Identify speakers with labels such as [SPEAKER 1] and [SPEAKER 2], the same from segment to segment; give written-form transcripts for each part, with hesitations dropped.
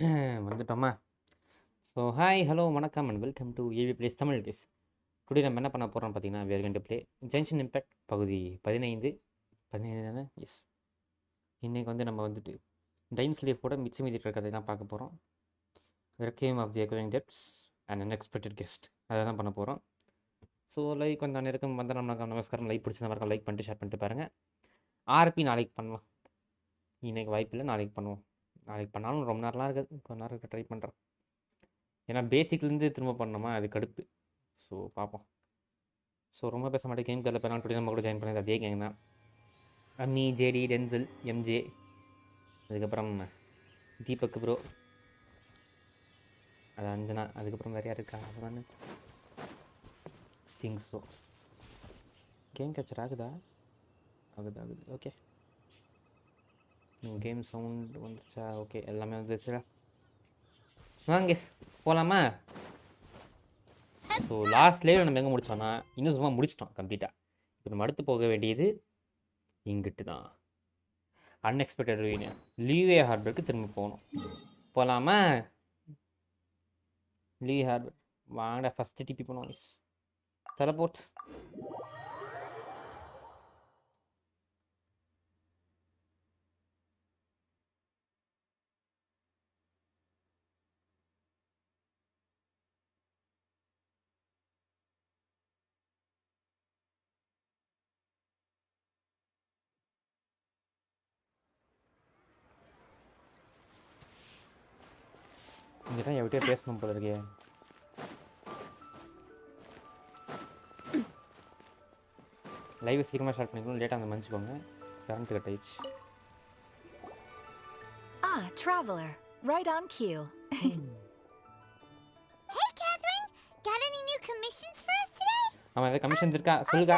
[SPEAKER 1] வந்துட்டோமா? So hi, hello, வணக்கம் and welcome to AV plays Tamil guys. Today நம்ம என்ன பண்ண போகிறோம் பார்த்தீங்கன்னா, we are going to play gentian impact பகுதி 15 தானே? எஸ். இன்றைக்கி வந்து நம்ம வந்துட்டு டைம்ஸ் லீஃபோட மிச்சம் மீதி இருக்கிற கதை தான் பார்க்க போகிறோம். ரெக்வியம் ஆஃப் தி எக்கோயிங் டெப்த்ஸ் அண்ட் அன்எக்ஸ்பெக்டட் கெஸ்ட் அதை தான் பண்ண போகிறோம். ஸோ லைக் கொஞ்சம் நேரம் வந்து நம்மளுக்கு நமஸ்காரம், லைக் பிடிச்ச மாதிரி லைக் பண்ணிட்டு ஷேர் பண்ணிட்டு பாருங்கள். ஆர்பி நாளைக்கு பண்ணலாம், இன்றைக்கி வாய்ப்பு இல்லை, நாளைக்கு பண்ணுவோம். நாளைக்கு பண்ணாலும் ரொம்ப நேரம்லாம் இருக்குது, கொஞ்ச நேரம் இருக்க ட்ரை பண்ணுறேன். ஏன்னா பேசிக்லேருந்து திரும்ப பண்ணோமா, அது கடுப்பு. ஸோ பார்ப்போம். ஸோ ரொம்ப பேச மாட்டேன், கேம் கரில் பேரலாம். டுடே நம்ம கூட ஜாயின் பண்ணது அதே கேங் தான். அம்மி, ஜேடி, டென்சில், எம்ஜே, அதுக்கப்புறம் தீபக் ப்ரோ, அது அஞ்சனா, அதுக்கப்புறம் வேறு யார் இருக்கா அதுதான் திங்ஸ். ஸோ கேம் கேப்சர் ஆகுதா? ஆகுது. ஓகே, கேம் சவுண்ட் வந்துருச்சா? ஓகே, எல்லாமே வந்துருச்சுடா. வாங்க போகலாமா? ஸோ லாஸ்ட் லைவ் நம்ம எங்கே முடித்தோன்னா, இன்னும் சும்மா முடிச்சிட்டோம் கம்ப்ளீட்டாக. இப்போ நம்ம அடுத்து போக வேண்டியது இங்கிட்டு தான். அன்எக்ஸ்பெக்டட் ரியூனியன் லீவே ஹார்பருக்கு திரும்ப போகணும். போகலாமா? லீ ஹார்பர் வாங்கடா, ஃபஸ்ட்டு டிபி பண்ணுவோம். டெலபோர்ட். இங்கே தான் எவ்வளோ பேசணும் போல இருக்கே. லைவ் சீக்கிரமாக ஸ்டார்ட் பண்ணிக்கணும், லேட்டாக அந்த மன்னிச்சுக்கோங்க, கரண்ட் கட் ஆயிடுச்சு.
[SPEAKER 2] Traveler, right on cue.
[SPEAKER 3] Hey, Catherine, got any new commissions for us today?
[SPEAKER 1] ஆமாம், ஏதாவது கமிஷன்ஸ் இருக்கா சொல்லுங்க.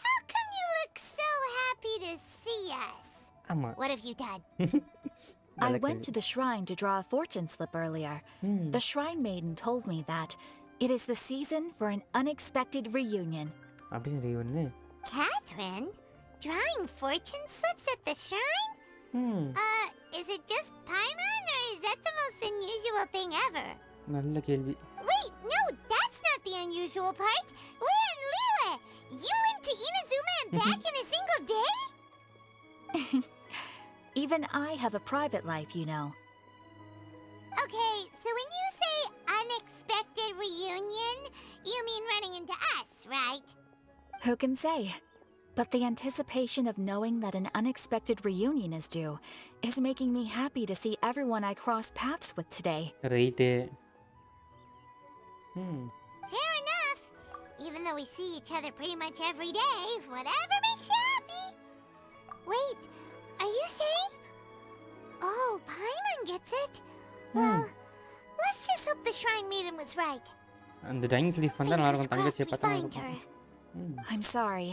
[SPEAKER 3] How come you look so happy to see us?
[SPEAKER 1] ஆமாம்.
[SPEAKER 3] What have you done?
[SPEAKER 2] I went to the shrine to draw a fortune slip earlier. The shrine maiden told me that it is the season for an unexpected reunion.
[SPEAKER 1] அப்படின்னு reunion?
[SPEAKER 3] Catherine, drawing fortune slips at the shrine? Is it just Paimon, or is that the most unusual thing ever?
[SPEAKER 1] நல்ல கேள்வி.
[SPEAKER 3] Wait, no, that's not the unusual part. We're in Liyue. You went to Inazuma and back in a single day?
[SPEAKER 2] Even I have a private life, you know.
[SPEAKER 3] Okay, so when you say unexpected reunion, you mean running into us, right?
[SPEAKER 2] Who can say? But the anticipation of knowing that an unexpected reunion is due is making me happy to see everyone I cross paths with today.
[SPEAKER 1] Right.
[SPEAKER 3] Fair enough. Even though we see each other pretty much every day, whatever makes you happy. Wait, are you saying? Oh, Paimon gets it. Well, let's just hope the shrine maiden was right.
[SPEAKER 1] And the Dines leaf வந்தா நல்லா இருக்கும், தங்கச்சியை பார்த்தா
[SPEAKER 3] find her.
[SPEAKER 2] I'm sorry.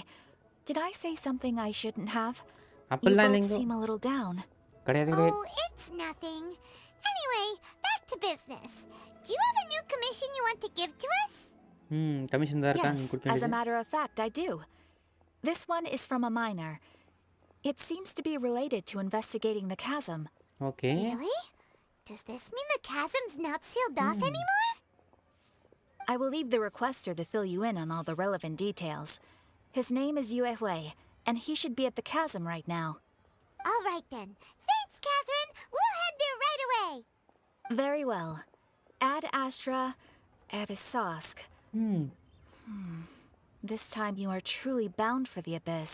[SPEAKER 2] Did I say something I shouldn't have? You
[SPEAKER 1] அப்பெல்லாம்
[SPEAKER 2] both
[SPEAKER 1] நீங்க
[SPEAKER 2] seem a little down.
[SPEAKER 1] கிடையாது.
[SPEAKER 3] Oh, it's nothing. Anyway, back to business. Do you have a new commission you want to give to us?
[SPEAKER 1] Commission தான் இருக்கா?
[SPEAKER 2] Yes, as a matter of fact, I do. This one is from a miner. It seems to be related to investigating the chasm.
[SPEAKER 1] Okay.
[SPEAKER 3] Really? Does this mean the chasm's not sealed off anymore?
[SPEAKER 2] I will leave the requester to fill you in on all the relevant details. His name is Yue Hui, and he should be at the chasm right now.
[SPEAKER 3] All right then. Thanks, Catherine. We'll head there right away.
[SPEAKER 2] Very well. Ad Astra Abysosk. This time you are truly bound for the abyss.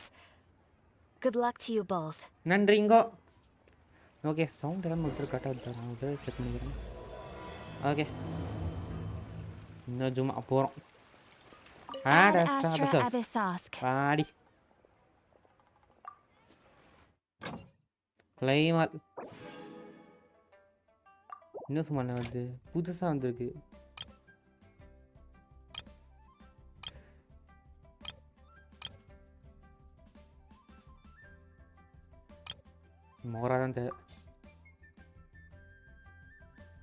[SPEAKER 2] Good luck to you both.
[SPEAKER 1] நன்றிங்கோ. Okay, sound எல்லாம் ஒருத்தர் கட்டாது, நான் ஒரு check பண்ணிக்கிறேன். Okay, இன்னும் ஜும்மா போகிறோம்.
[SPEAKER 2] Ad Astra Abysosk.
[SPEAKER 1] பாடி ஃப்ளைமால் இன்னும் சும்மா வந்து புதுசாக வந்திருக்கு. மோரா தான் தேவை.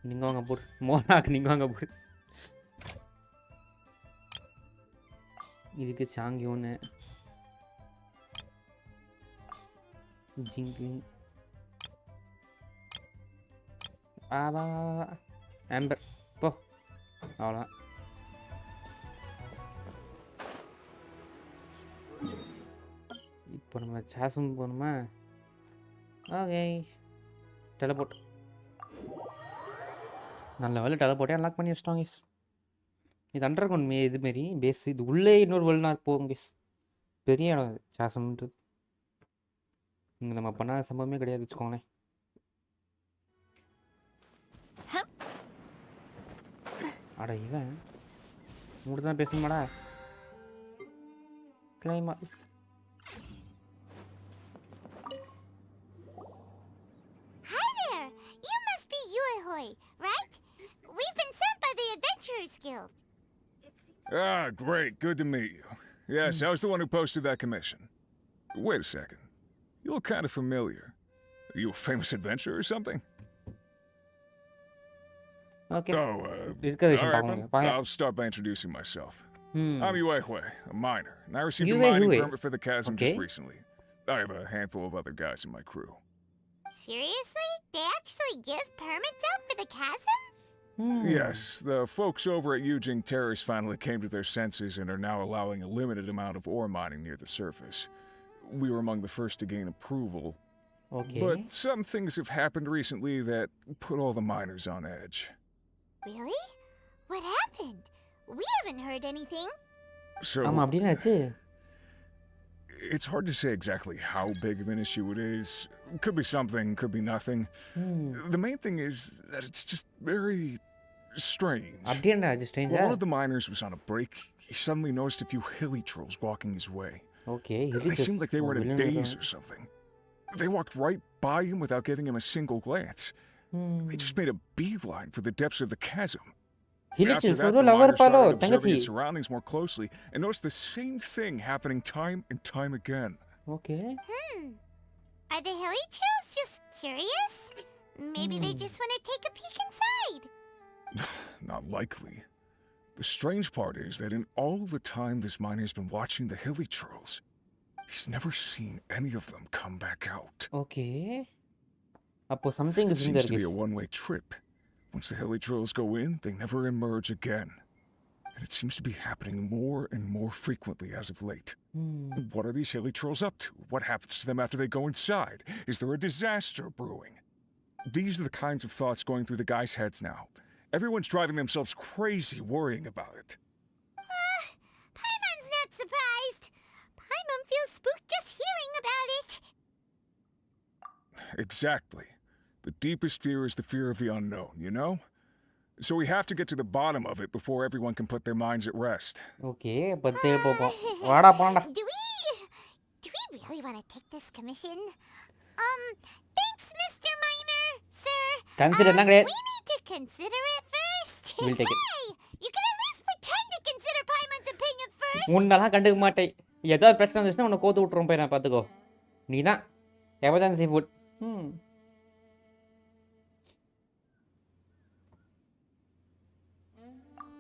[SPEAKER 1] நீங்கள் வாங்க போடு, மோராக்கு நீங்கள் வாங்க போடு. இதுக்கு சாங்கியோன்னு ஜிங்கிங் வா ஆம்பர் போ அவ்வளோதான். இப்போ நம்ம சாசம் போகணுமா? Okay teleport. நல்ல வேலை டெலபோர்ட்டே அன்லாக் பண்ணி வச்சிட்டோம் கேஸ். இது அண்டர் கிரவுண்ட் இதுமாரி பேஸ். இது உள்ளே இன்னொரு வேர்ல்டுனா போகும் கேஸ். பெரிய இடம் இது சாசம்ன்றது. இங்கே நம்ம பண்ணாத சம்பவமே கிடையாது வச்சுக்கோங்களேன். அட இவன் உங்கள்கிட்ட தான் பேசணுமாடா? கிளைமா
[SPEAKER 3] Hi there! You must be Yuehoi, right? We've been sent by the Adventurers Guild.
[SPEAKER 4] Ah, great. Good to meet you. Yes, I was the one who posted that commission. Wait a second. You look kind of familiar. Are you a famous adventurer or something?
[SPEAKER 1] Okay
[SPEAKER 4] Oh,
[SPEAKER 1] இருக்கிற
[SPEAKER 4] all
[SPEAKER 1] விஷயம்
[SPEAKER 4] right
[SPEAKER 1] பார்க்கணும்.
[SPEAKER 4] then.
[SPEAKER 1] வாங்க.
[SPEAKER 4] I'll start by introducing myself.
[SPEAKER 1] ம்
[SPEAKER 4] I'm Yuehue, a miner, and I received a
[SPEAKER 1] Yuehue.
[SPEAKER 4] mining permit for the chasm
[SPEAKER 1] Okay.
[SPEAKER 4] just recently. I have a handful of other guys in my crew.
[SPEAKER 3] Seriously? They actually give permits out for the chasm?
[SPEAKER 4] Yes, the folks over at Yujing Terrace finally came to their senses and are now allowing a limited amount of ore mining near the surface. We were among the first to gain approval,
[SPEAKER 1] okay
[SPEAKER 4] but some things have happened recently that put all the miners on edge.
[SPEAKER 3] Really? What happened? We haven't heard anything.
[SPEAKER 4] So,
[SPEAKER 1] ஆமாம் அப்படின்னு ஆச்சு.
[SPEAKER 4] it's hard to say exactly how big of an issue it is. Could be something, could be nothing. The main thing is that it's just very strange.
[SPEAKER 1] அப்படியே ஆச்சு ஸ்ட்ரேஞ்சா?
[SPEAKER 4] One of the miners was on a break. He suddenly noticed a few hilly trolls walking his way.
[SPEAKER 1] Okay
[SPEAKER 4] They seemed like they were in a daze or something. They walked right by him without giving him a single glance. They just made a beeline for the depths of the chasm.
[SPEAKER 1] ஹிலிச்சு
[SPEAKER 4] After that,
[SPEAKER 1] சொல்ற
[SPEAKER 4] the
[SPEAKER 1] lover
[SPEAKER 4] miner
[SPEAKER 1] பாலோ
[SPEAKER 4] started observing
[SPEAKER 1] தங்கச்சி.
[SPEAKER 4] his surroundings more closely and noticed the same thing happening time and time again.
[SPEAKER 1] Okay
[SPEAKER 3] Are the hilly trolls just curious? Maybe they just want to take a peek inside.
[SPEAKER 4] Not likely. The strange part is that in all the time this miner's been watching the hilly trolls, he's never seen any of them come back out.
[SPEAKER 1] Okay அப்போ something
[SPEAKER 4] It
[SPEAKER 1] is in
[SPEAKER 4] seems
[SPEAKER 1] there
[SPEAKER 4] to be a
[SPEAKER 1] case.
[SPEAKER 4] one-way trip. Once the hilly trolls go in, they never emerge again. And it seems to be happening more and more frequently as of late. What are these hilly trolls up to? What happens to them after they go inside? Is there a disaster brewing? These are the kinds of thoughts going through the guys' heads now. Everyone's driving themselves crazy worrying about it.
[SPEAKER 3] Paimon's not surprised. Paimon feels spooked just hearing about it.
[SPEAKER 4] Exactly. The deepest fear is the fear of the unknown, you know? So we have to get to the bottom of it before everyone can put their minds at rest.
[SPEAKER 1] Okay பத்து போப்போம். வாடா போடா.
[SPEAKER 3] Do we really want to take this commission? Thanks, Mr. Miner, sir.
[SPEAKER 1] Consider என்ன கிடையாது.
[SPEAKER 3] We need to consider it first.
[SPEAKER 1] We'll take it.
[SPEAKER 3] Hey, you can at least pretend to consider Paimon's opinion first.
[SPEAKER 1] உன்னெல்லாம் கண்டுக்க மாட்டேன். ஏதாவது பிரச்சனை வந்துச்சுன்னா உன்னை கோத்து விட்டுரும் போய் நான் பார்த்துக்கோ. நீ தான் emergency food.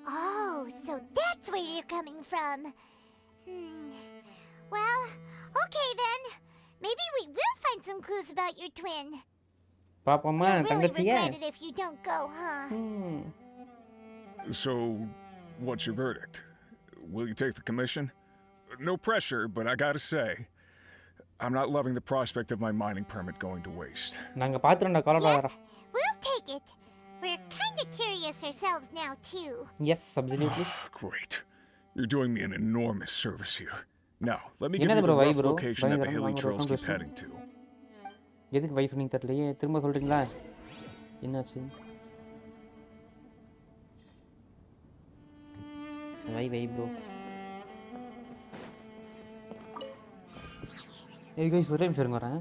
[SPEAKER 3] Oh, so that's where you're coming from. Well, okay then. Maybe we will find some clues about your twin.
[SPEAKER 1] பாப்போமா
[SPEAKER 3] You'll really
[SPEAKER 1] தங்கச்சியா?
[SPEAKER 3] regret it if you don't go, huh?
[SPEAKER 4] So, what's your verdict? Will you take the commission? No pressure, but I gotta say, I'm not loving the prospect of my mining permit going to waste.
[SPEAKER 1] நாங்க பாத்துறோம்டா கவலைப்படாதடா.
[SPEAKER 3] We'll take it. We're kind of curious ourselves now, too.
[SPEAKER 1] Yes, absolutely.
[SPEAKER 4] Great. You're doing me an enormous service here. Now, let me give
[SPEAKER 1] என்னது
[SPEAKER 4] you
[SPEAKER 1] bro
[SPEAKER 4] the
[SPEAKER 1] why
[SPEAKER 4] rough
[SPEAKER 1] bro?
[SPEAKER 4] location that the hilly trolls keep heading to.
[SPEAKER 1] எதுக்கு வை சொன்னீங்க தெரியலையே. திரும்ப சொல்றீங்களா? என்னாச்சு? வை bro. ஏய் guys ஒரே நிமிஷம் இருங்க வரேன்.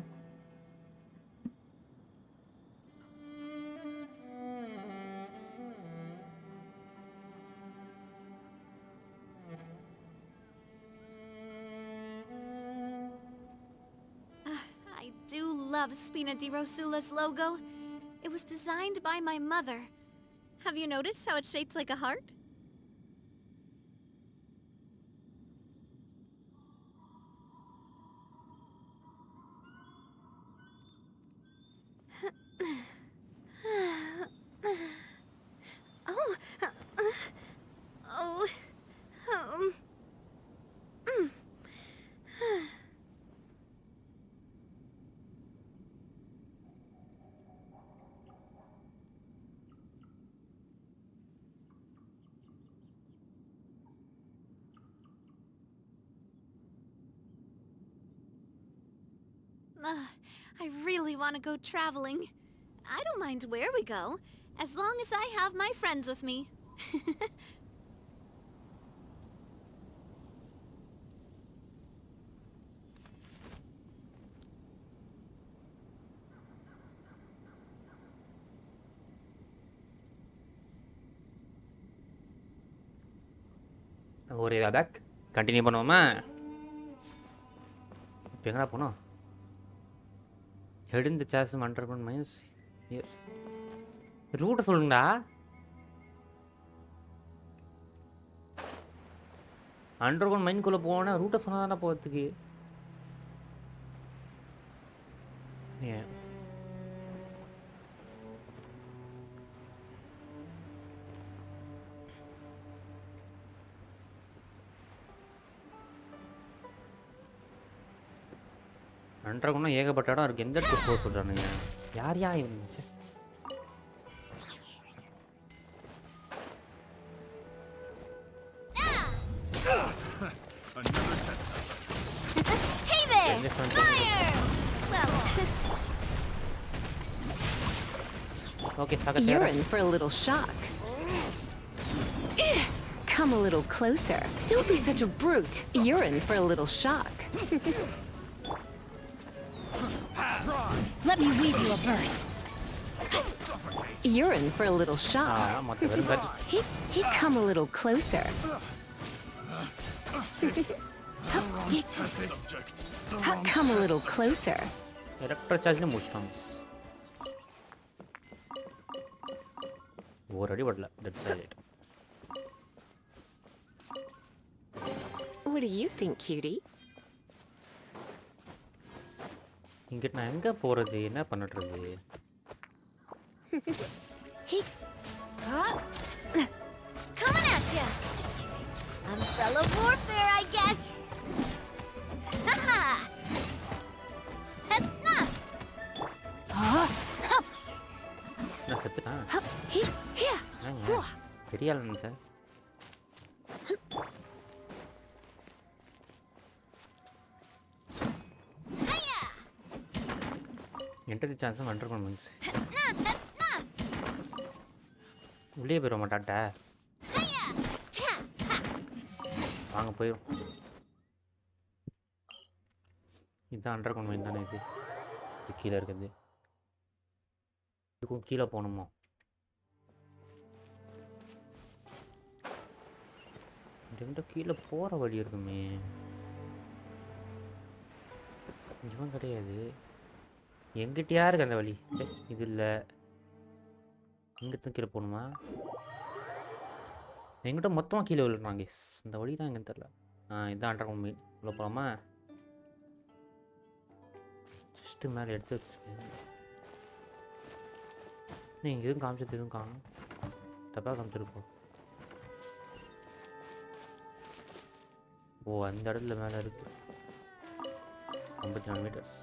[SPEAKER 5] I do love Spina di Rosula's logo. It was designed by my mother. Have you noticed how it's shaped like a heart? I really want to go traveling. I don't mind where we go, as long as I have my friends with me.
[SPEAKER 1] ஒரு back continue பண்ணுவோமா? இப்போ எங்கடா போனோம்? Head in the chasm underground mines here. ரூட்டை சொல்லுங்கடா. Underground மைன்குள்ளே போனால் ரூட்டை சொன்னால் தானே போகிறதுக்கு. ஏன் அண்டர்கிரவுண்ட்னா ஏகப்பட்ட இடம் இருக்குது. எந்த இடத்துக்கு போக சொல்கிறானுங்க? யார் இருந்துச்சு?
[SPEAKER 5] Hey there! Fire! Well,
[SPEAKER 1] okay,
[SPEAKER 6] You're in for a little shock. Come a little closer. Don't be such a brute. You're in for a little shock.
[SPEAKER 2] Let me weave you a verse.
[SPEAKER 6] You're in for a little shock.
[SPEAKER 1] மொத்த வெறும் கத்தி.
[SPEAKER 6] He come a little closer. Come a little closer.
[SPEAKER 1] Electro சார்ஜ்னு முடிச்சிட்டாங்க. ஒரு அடி படல. That's it.
[SPEAKER 6] What do you think, cutie?
[SPEAKER 1] இங்கிட்ட நான் எங்கே போகிறது? என்ன பண்ணிட்டுருக்கு?
[SPEAKER 5] coming at ya! Umbrella warfare, I guess! Haha!
[SPEAKER 1] நான் செத்துட்டான்.
[SPEAKER 6] Here.
[SPEAKER 1] பெரிய ஆள் நினச்சேன். என்கிட்ட சான்ஸும் அண்டர்கிரவுண்ட் மைன்ஸ். உள்ளே போயிட மாட்டாட்ட. வாங்க போயிடும். இதுதான் அண்டர்கிரவுண்ட் மைன் தானே? இது கீழே இருக்குது. இதுக்கும் கீழே போகணுமா? ரெண்டு கீழே போகிற வழி இருக்குமே. இவன் கிடையாது. எங்கிட்டயா இருக்கு அந்த வழி? இது இல்லை. எங்கிட்ட கீழே போகணுமா? எங்கிட்ட மொத்தமாக கீழே விழுறாங்க. இந்த வழி தான் எங்கன்னு தெரில. இதுதான் அண்டர்கிரவுண்ட் மைன். உள்ள போகலாமா? ஜஸ்ட்டு மேலே எடுத்து வச்சுருக்கேன். நீங்கள் எதுவும் காமிச்சது எதுவும் காணும். தப்பாக காமிச்சிருப்போம். ஓ, அந்த இடத்துல மேலே இருக்கு. 54 மீட்டர்ஸ்.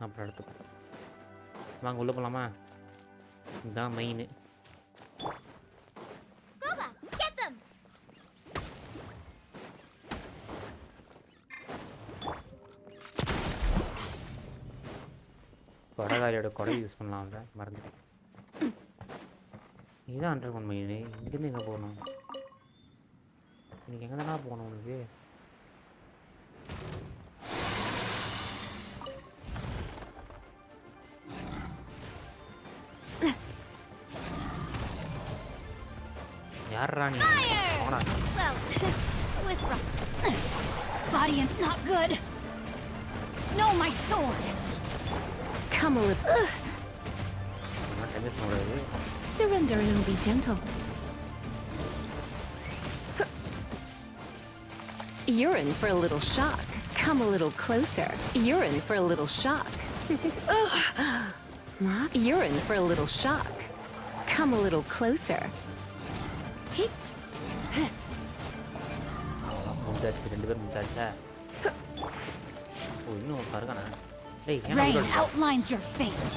[SPEAKER 1] அப்புறம் எடுத்து வாங்க உள்ளே போகலாமா? இதுதான் மெயின்.
[SPEAKER 5] Get them!
[SPEAKER 1] கொடைகாரியோட கொடை யூஸ் பண்ணலாம்ல, மறந்துட்டேன். இதுதான் அண்டர்கிரவுண்ட் மெயின். இங்கேருந்து எங்கே போகணும்? இன்னைக்கு எங்கே தானே போகணும் உனக்கு? யாரா நீ? போனா
[SPEAKER 5] Well, with body and not good. No, my sword.
[SPEAKER 6] Come a little.
[SPEAKER 1] நான் டென்ஷன் ஓடாது.
[SPEAKER 6] Surrender and be gentle. You're in for a little shock. Come a little closer. You're in for a little shock. You're in for a little shock. Come a little closer.
[SPEAKER 1] முடிச்சாச்சு, ரெண்டு பேரும் முடிச்சாச்சா? ஓ, இன்னும் ஒரு இருக்கானா? டேய்,
[SPEAKER 2] Rain outlines your fate.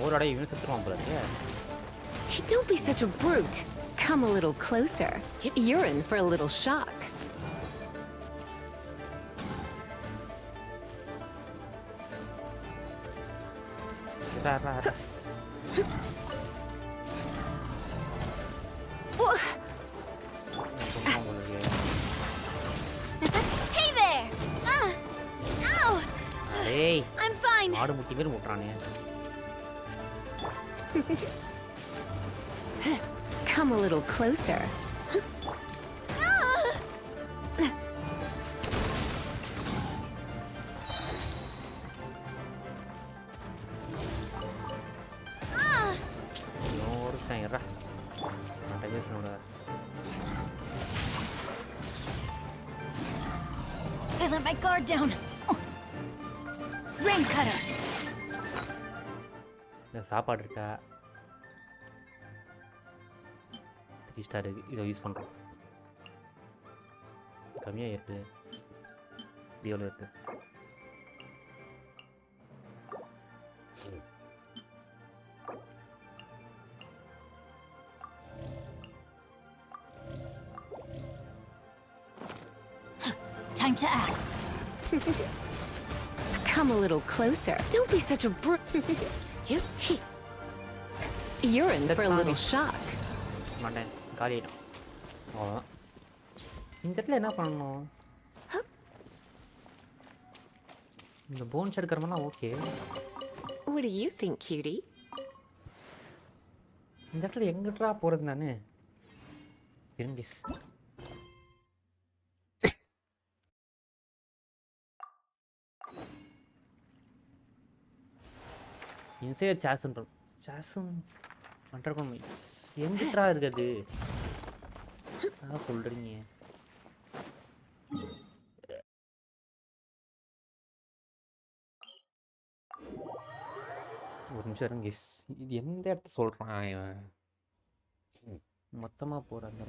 [SPEAKER 1] ஒரு அடைய இவன் செத்துருவான் போல இருக்கு.
[SPEAKER 6] Don't be such a brute. Come a little closer. You're in for a little shock.
[SPEAKER 5] Hey there! Ow!
[SPEAKER 1] ஏய்
[SPEAKER 5] I'm fine.
[SPEAKER 1] மாடு முட்டி பேர் முட்டுறானே.
[SPEAKER 6] Come a little closer.
[SPEAKER 1] ஒருத்தன் இருடா. நான் டைம் வேஸ்ட் பண்ண
[SPEAKER 5] I let my guard down. Oh. Rain cutter.
[SPEAKER 1] சாப்பாடு இருக்கா? 3 ஸ்டார் இருக்கு. இதை யூஸ் பண்ணுறோம். கம்மியாக இருக்கு. எவ்வளோ இருக்கு?
[SPEAKER 5] Time to act.
[SPEAKER 6] Come a little closer. Don't be such a You're in for a little shock.
[SPEAKER 1] மாட்டேன் காலி ஆகிடும். அவ்வளோதான். இந்த இடத்துல என்ன பண்ணணும்? இந்த போன்ஸ் எடுக்கிற மாதிரிலாம் okay.
[SPEAKER 6] What do you think, cutie?
[SPEAKER 1] இந்த இடத்துல எங்கிட்டா போகிறது தானே? இருங்கேஸ். இன்சைட் சாசன் சாசன் அண்டர்கோன் எங்கிட்டா இருக்குது? சொல்கிறீங்க ஒரு நிமிஷம் இருங்க. இது எந்த இடத்த சொல்கிறான் இவன்? மொத்தமாக போகிறாங்க.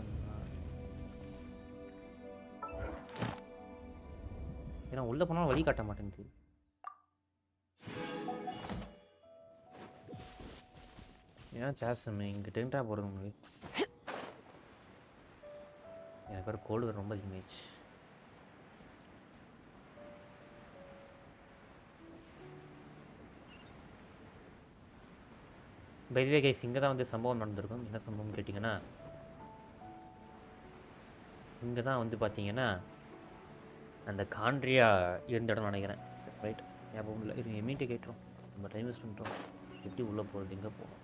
[SPEAKER 1] ஏன்னா உள்ளே போனாலும் வழி காட்ட மாட்டேங்குது. ஏன் சாசம் இங்கே டென்ட்டாக போகிறது உங்களுக்கு? எனக்கு வேறு கோல்டு வேறு ரொம்ப அதிகமாகிடுச்சு. பைதுவே கைஸ் இங்கே தான் வந்து சம்பவம் நடந்திருக்கும். என்ன சம்பவம் கேட்டிங்கன்னா, இங்கே தான் வந்து பார்த்தீங்கன்னா அந்த காண்ட்ரியா இருந்த இடம் நினைக்கிறேன். ரைட், ஞாபகம் இல்லை. இது எம்இடி கேட்டுரும். நம்ம டைம் யூஸ் பண்ணுறோம். எப்படி உள்ளே போகிறது? எங்கே போகிறோம்?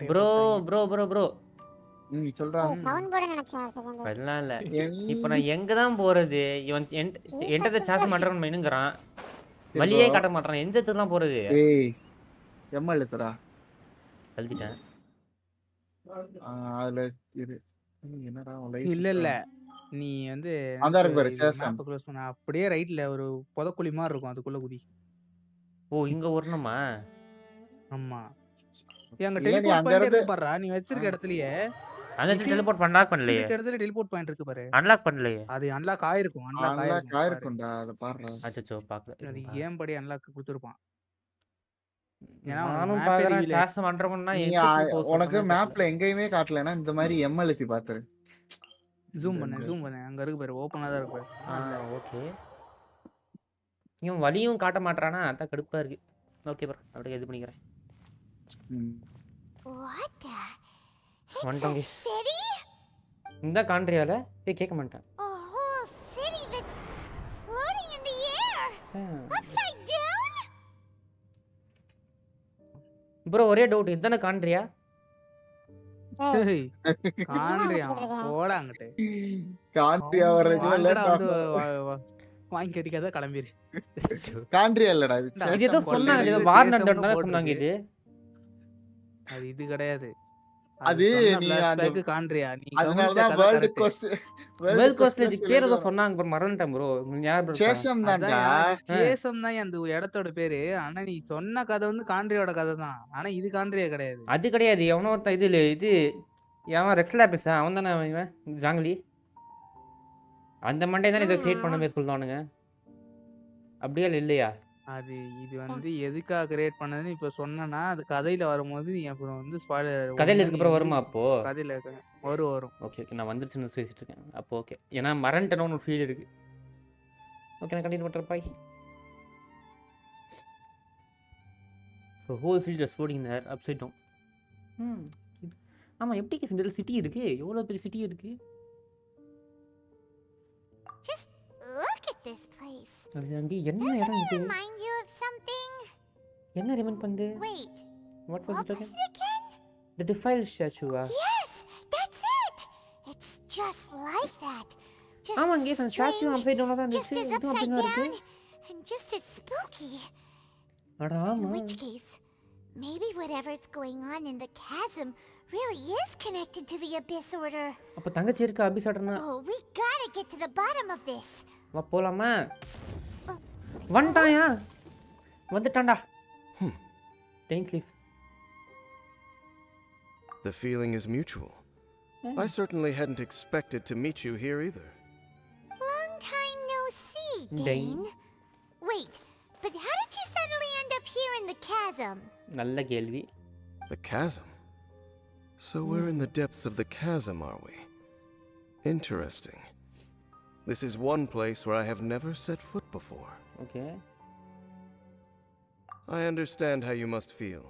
[SPEAKER 1] ப்ரோ ப்ரோ ப்ரோ ப்ரோ அதெல்லாம் இல்லை. இப்போ நான் எங்கே தான் போகிறது? இவன் என்கிட்ட சார்ஜ் பண்ணுறான்னு மைனுங்கிறான். வழியே காட்ட மாட்டான். எந்த இடத்துலாம் போகிறது? அழுத்திட்டேன்.
[SPEAKER 7] இல்ல இல்ல நீ வந்து மேப் க்ளோஸ் பண்ண அப்படியே ரைட்ல ஒரு புதக்குழி மாதிரி இருக்கும், அதுக்குள்ள குதி.
[SPEAKER 1] ஓ இங்க வரணுமா?
[SPEAKER 7] ஆமா, அங்க டெலிபோர்ட் பாயிண்ட் இருக்கு பாருடா. நீ வச்சிருக்க இடத்துலயே
[SPEAKER 1] அந்த டெலிபோர்ட் அன்லாக் பண்ணலையே.
[SPEAKER 7] இந்த இடத்துல டெலிபோர்ட் பாயிண்ட் இருக்கு பாரு.
[SPEAKER 1] அன்லாக் பண்ணலையே.
[SPEAKER 7] அது அன்லாக் ஆயிருக்கும். அன்லாக்
[SPEAKER 8] ஆயிருக்கும்டா, அத பாருடா.
[SPEAKER 1] அச்சச்சோ பார்க்கல.
[SPEAKER 7] அது ஏன் படி அன்லாக் கொடுத்திருப்பான்.
[SPEAKER 1] நானும் பாக்குறேன். சாஸ் பண்றோம்னா
[SPEAKER 8] உனக்கு மேப்ல எங்கேயுமே காட்டலனா இந்த மாதிரி எம்எல்டி பாத்துரு.
[SPEAKER 7] ஜூம் பண்ணு அங்க இருக்கு பாரு. ஓபனா தான் இருக்கு பாரு.
[SPEAKER 1] ஓகே. இவன் வலியும் காட்ட மாட்டறானா? அத கடுப்பா இருக்கு. ஓகே ப்ரோ, அப்படியே இது பண்ணிக்கிறேன்.
[SPEAKER 3] What?
[SPEAKER 1] It's a
[SPEAKER 3] city?
[SPEAKER 1] இந்த காண்ட்ரியால கேட்க மாட்டேன்.
[SPEAKER 3] A whole city that's floating in the air. Upside down?
[SPEAKER 1] Bro ஒரே டவுட், இதானே காண்ட்ரியா?
[SPEAKER 7] ஏய் காண்ட்ரியா போடா அங்கட்ட.
[SPEAKER 8] காண்ட்ரியா வரதுக்குள்ள லேட்
[SPEAKER 7] வாங்கி கட்டிக்காத கிளம்பிரு.
[SPEAKER 8] காண்ட்ரியா இல்லடா இது.
[SPEAKER 1] இது ஏதோ சொன்னாங்க, ஏதோ வார் நடந்ததனால சொன்னாங்க.
[SPEAKER 7] இது கிடையாது.
[SPEAKER 8] அது நீ
[SPEAKER 7] அந்த காண்ட்ரியா நீ
[SPEAKER 8] அதனால தான் வேர்ல்ட் கோஸ்ட்
[SPEAKER 1] பேர் ஏதோ சொன்னாங்க ப்ரோ, மறந்துட்டேன் ப்ரோ. ஞாபகம்
[SPEAKER 8] சேஷம் தான்டா.
[SPEAKER 7] சேஷம் தான் அந்த இடத்தோட பேரு. ஆனா நீ சொன்ன கதை வந்து காண்ட்ரியோட கதை தான். ஆனா இது காண்ட்ரியா கிடையாது.
[SPEAKER 1] அது கிடையாது. எவனோ இது எவன் ரெக்ஸ்லாபிஸ் அவன் தானே இவன் ஜாங்லி. அந்த மண்டே தானே இதை கிரியேட் பண்ணவே சொல்லுவானுங்க. அப்படியா இல்லையா?
[SPEAKER 7] அது இது வந்து எதுக்காக கிரியேட் பண்ணதுன்னு இப்ப சொன்னேன்னா, அது கதையில வரும்போது நீ அப்புறம் வந்து ஸ்பாயிலர்
[SPEAKER 1] கதையில
[SPEAKER 7] ஒண்ணு நீ
[SPEAKER 1] இதுக்கப்புறம்
[SPEAKER 7] வந்து
[SPEAKER 1] வருமா அப்போ?
[SPEAKER 7] கதையில வரும்.
[SPEAKER 1] ஓகே. நான் வந்துருச்சுன்னு பேசிட்டு இருக்கேன். அப்போ ஓகே. ஏன்னா மறந்துட்டேனோன்னு ஒரு ஃபீல் இருக்கு. ஓகே நான் கண்டினியூ பண்ணுறேன் bye. So whole city just floating there upside down. ஆமாம் எப்படி சென்ட்ரல் சிட்டி இருக்குது, எவ்வளோ பெரிய சிட்டி இருக்குது.
[SPEAKER 3] Just look at this place.
[SPEAKER 1] அது அங்கே என்ன
[SPEAKER 3] Doesn't
[SPEAKER 1] இடம்
[SPEAKER 3] it
[SPEAKER 1] இது?
[SPEAKER 3] remind you of something?
[SPEAKER 1] என்ன ரிமைண்ட் பண்ணுது?
[SPEAKER 3] Wait,
[SPEAKER 1] what was
[SPEAKER 3] what
[SPEAKER 1] it
[SPEAKER 3] was
[SPEAKER 1] again?
[SPEAKER 3] it again?
[SPEAKER 1] The defile ஸ்டாச்சுவா?
[SPEAKER 3] Yes, that's it. It's just like that. Just
[SPEAKER 1] ஆமாம்
[SPEAKER 3] as
[SPEAKER 1] இங்கே அந்த ஸ்டாச்சு
[SPEAKER 3] strange,
[SPEAKER 1] அப்சைட் டவுனாக தான்
[SPEAKER 3] just
[SPEAKER 1] இருந்துச்சு.
[SPEAKER 3] as
[SPEAKER 1] இதுவும் அப்படி
[SPEAKER 3] upside
[SPEAKER 1] தான்
[SPEAKER 3] down,
[SPEAKER 1] இருக்குது.
[SPEAKER 3] and just as spooky.
[SPEAKER 1] அட
[SPEAKER 3] In
[SPEAKER 1] ஆமாம்.
[SPEAKER 3] which case, maybe whatever's going on in the chasm really is connected to the Abyss Order.
[SPEAKER 1] அப்போ தங்கச்சி இருக்கா அபிசாட்டர்னா?
[SPEAKER 3] Oh, we gotta get to the bottom of this.
[SPEAKER 1] வா போலாமா? வந்துட்டாயா? வந்துட்டான்டா. டெயின் sleep.
[SPEAKER 9] The feeling is mutual. I certainly hadn't expected to meet you here either.
[SPEAKER 3] Long time no see,
[SPEAKER 1] Dane.
[SPEAKER 3] Dane. Wait, but how did you suddenly end up here in the chasm?
[SPEAKER 1] நல்ல கேள்வி.
[SPEAKER 9] The chasm? So we're in the depths of the chasm, are we? Interesting. This is one place where I have never set foot before.
[SPEAKER 1] Okay.
[SPEAKER 9] I understand how you must feel.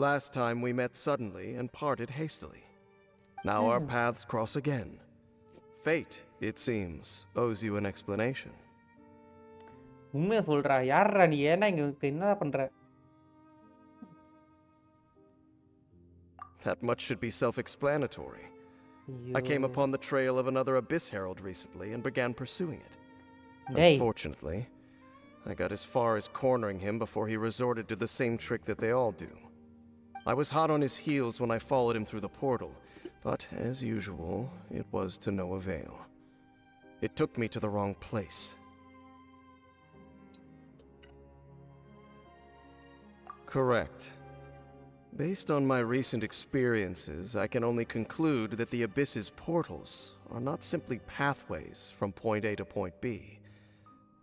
[SPEAKER 9] Last time we met suddenly and parted hastily. Now our paths cross again. Fate, it seems, owes you an explanation.
[SPEAKER 1] உண்மையை சொல்கிறா. யார்ரா நீ? ஏன்னா இங்கே என்னடா பண்ணுற?
[SPEAKER 9] That much should be self-explanatory. I came upon the trail of another Abyss Herald recently and began pursuing it.
[SPEAKER 1] Hey.
[SPEAKER 9] Unfortunately, I got as far as cornering him before he resorted to the same trick that they all do. I was hot on his heels when I followed him through the portal, but as usual, it was to no avail. It took me to the wrong place. Correct. Based on my recent experiences, I can only conclude that the Abyss's portals are not simply pathways from point A to point B,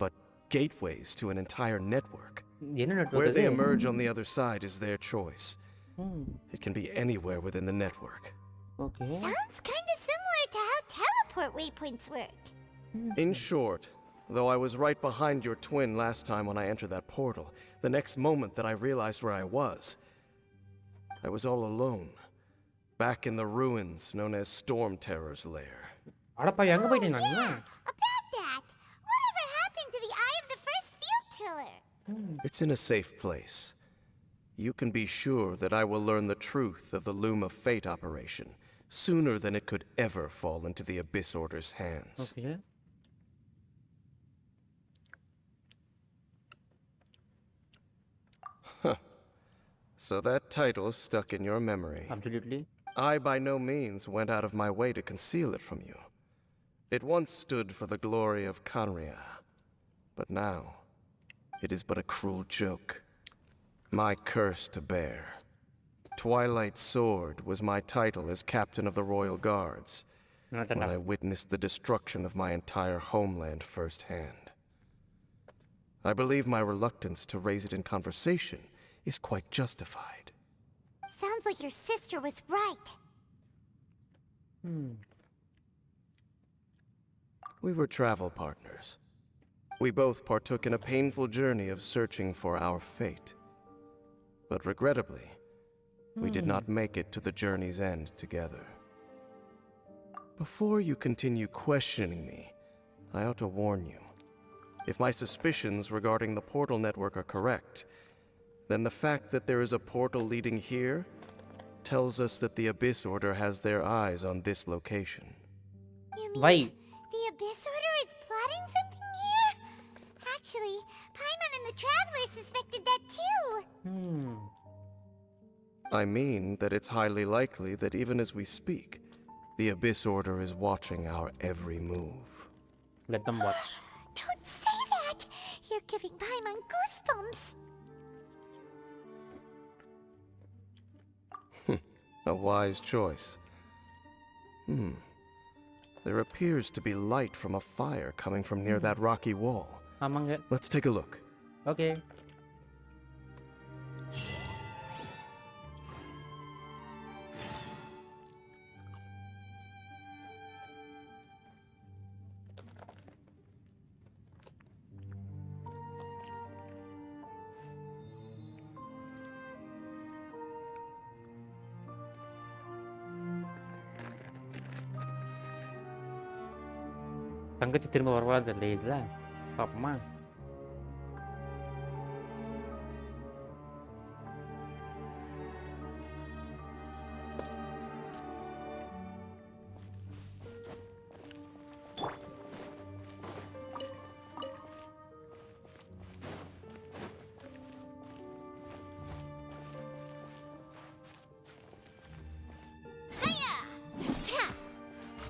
[SPEAKER 9] but gateways to an entire network.
[SPEAKER 1] என்ன network
[SPEAKER 9] Where they
[SPEAKER 1] அது?
[SPEAKER 9] emerge on the other side is their choice. It can be anywhere within the network.
[SPEAKER 1] Okay.
[SPEAKER 3] Sounds kind of similar to how teleport waypoints work.
[SPEAKER 9] In short, though I was right behind your twin last time when I entered that portal, the next moment that I realized where I was all alone, back in the ruins known as Storm Terror's lair.
[SPEAKER 1] அடப்பா எங்கே போயிட்டேன் நான்?
[SPEAKER 3] About that, whatever happened to the Eye of the First Field Tiller?
[SPEAKER 9] It's in a safe place. You can be sure that I will learn the truth of the Loom of Fate operation sooner than it could ever fall into the Abyss Order's hands.
[SPEAKER 1] Okay.
[SPEAKER 9] So that title stuck in your memory.
[SPEAKER 1] Absolutely.
[SPEAKER 9] I by no means went out of my way to conceal it from you. It once stood for the glory of Kanria, but now it is but a cruel joke. My curse to bear. Twilight Sword was my title as captain of the Royal Guards when I witnessed the destruction of my entire homeland firsthand. I believe my reluctance to raise it in conversation is quite justified.
[SPEAKER 3] Sounds like your sister was right.
[SPEAKER 9] We were travel partners. We both partook in a painful journey of searching for our fate. But regrettably, we did not make it to the journey's end together. Before you continue questioning me, I ought to warn you. If my suspicions regarding the portal network are correct, then the fact that there is a portal leading here tells us that the Abyss Order has their eyes on this location.
[SPEAKER 3] You mean
[SPEAKER 1] Why?
[SPEAKER 3] the Abyss Order is plotting something here? Actually, Paimon and the Traveler suspected that too.
[SPEAKER 9] I mean that it's highly likely that even as we speak, the Abyss Order is watching our every move.
[SPEAKER 1] Let them watch.
[SPEAKER 3] Don't say that! You're giving Paimon goosebumps.
[SPEAKER 9] A wise choice. There appears to be light from a fire coming from near that rocky wall.
[SPEAKER 1] ஆமாங்க.
[SPEAKER 9] Let's take a look.
[SPEAKER 1] Okay. தங்கச்சி திரும்ப வருவான்னு தெரியல. பாப்போமா?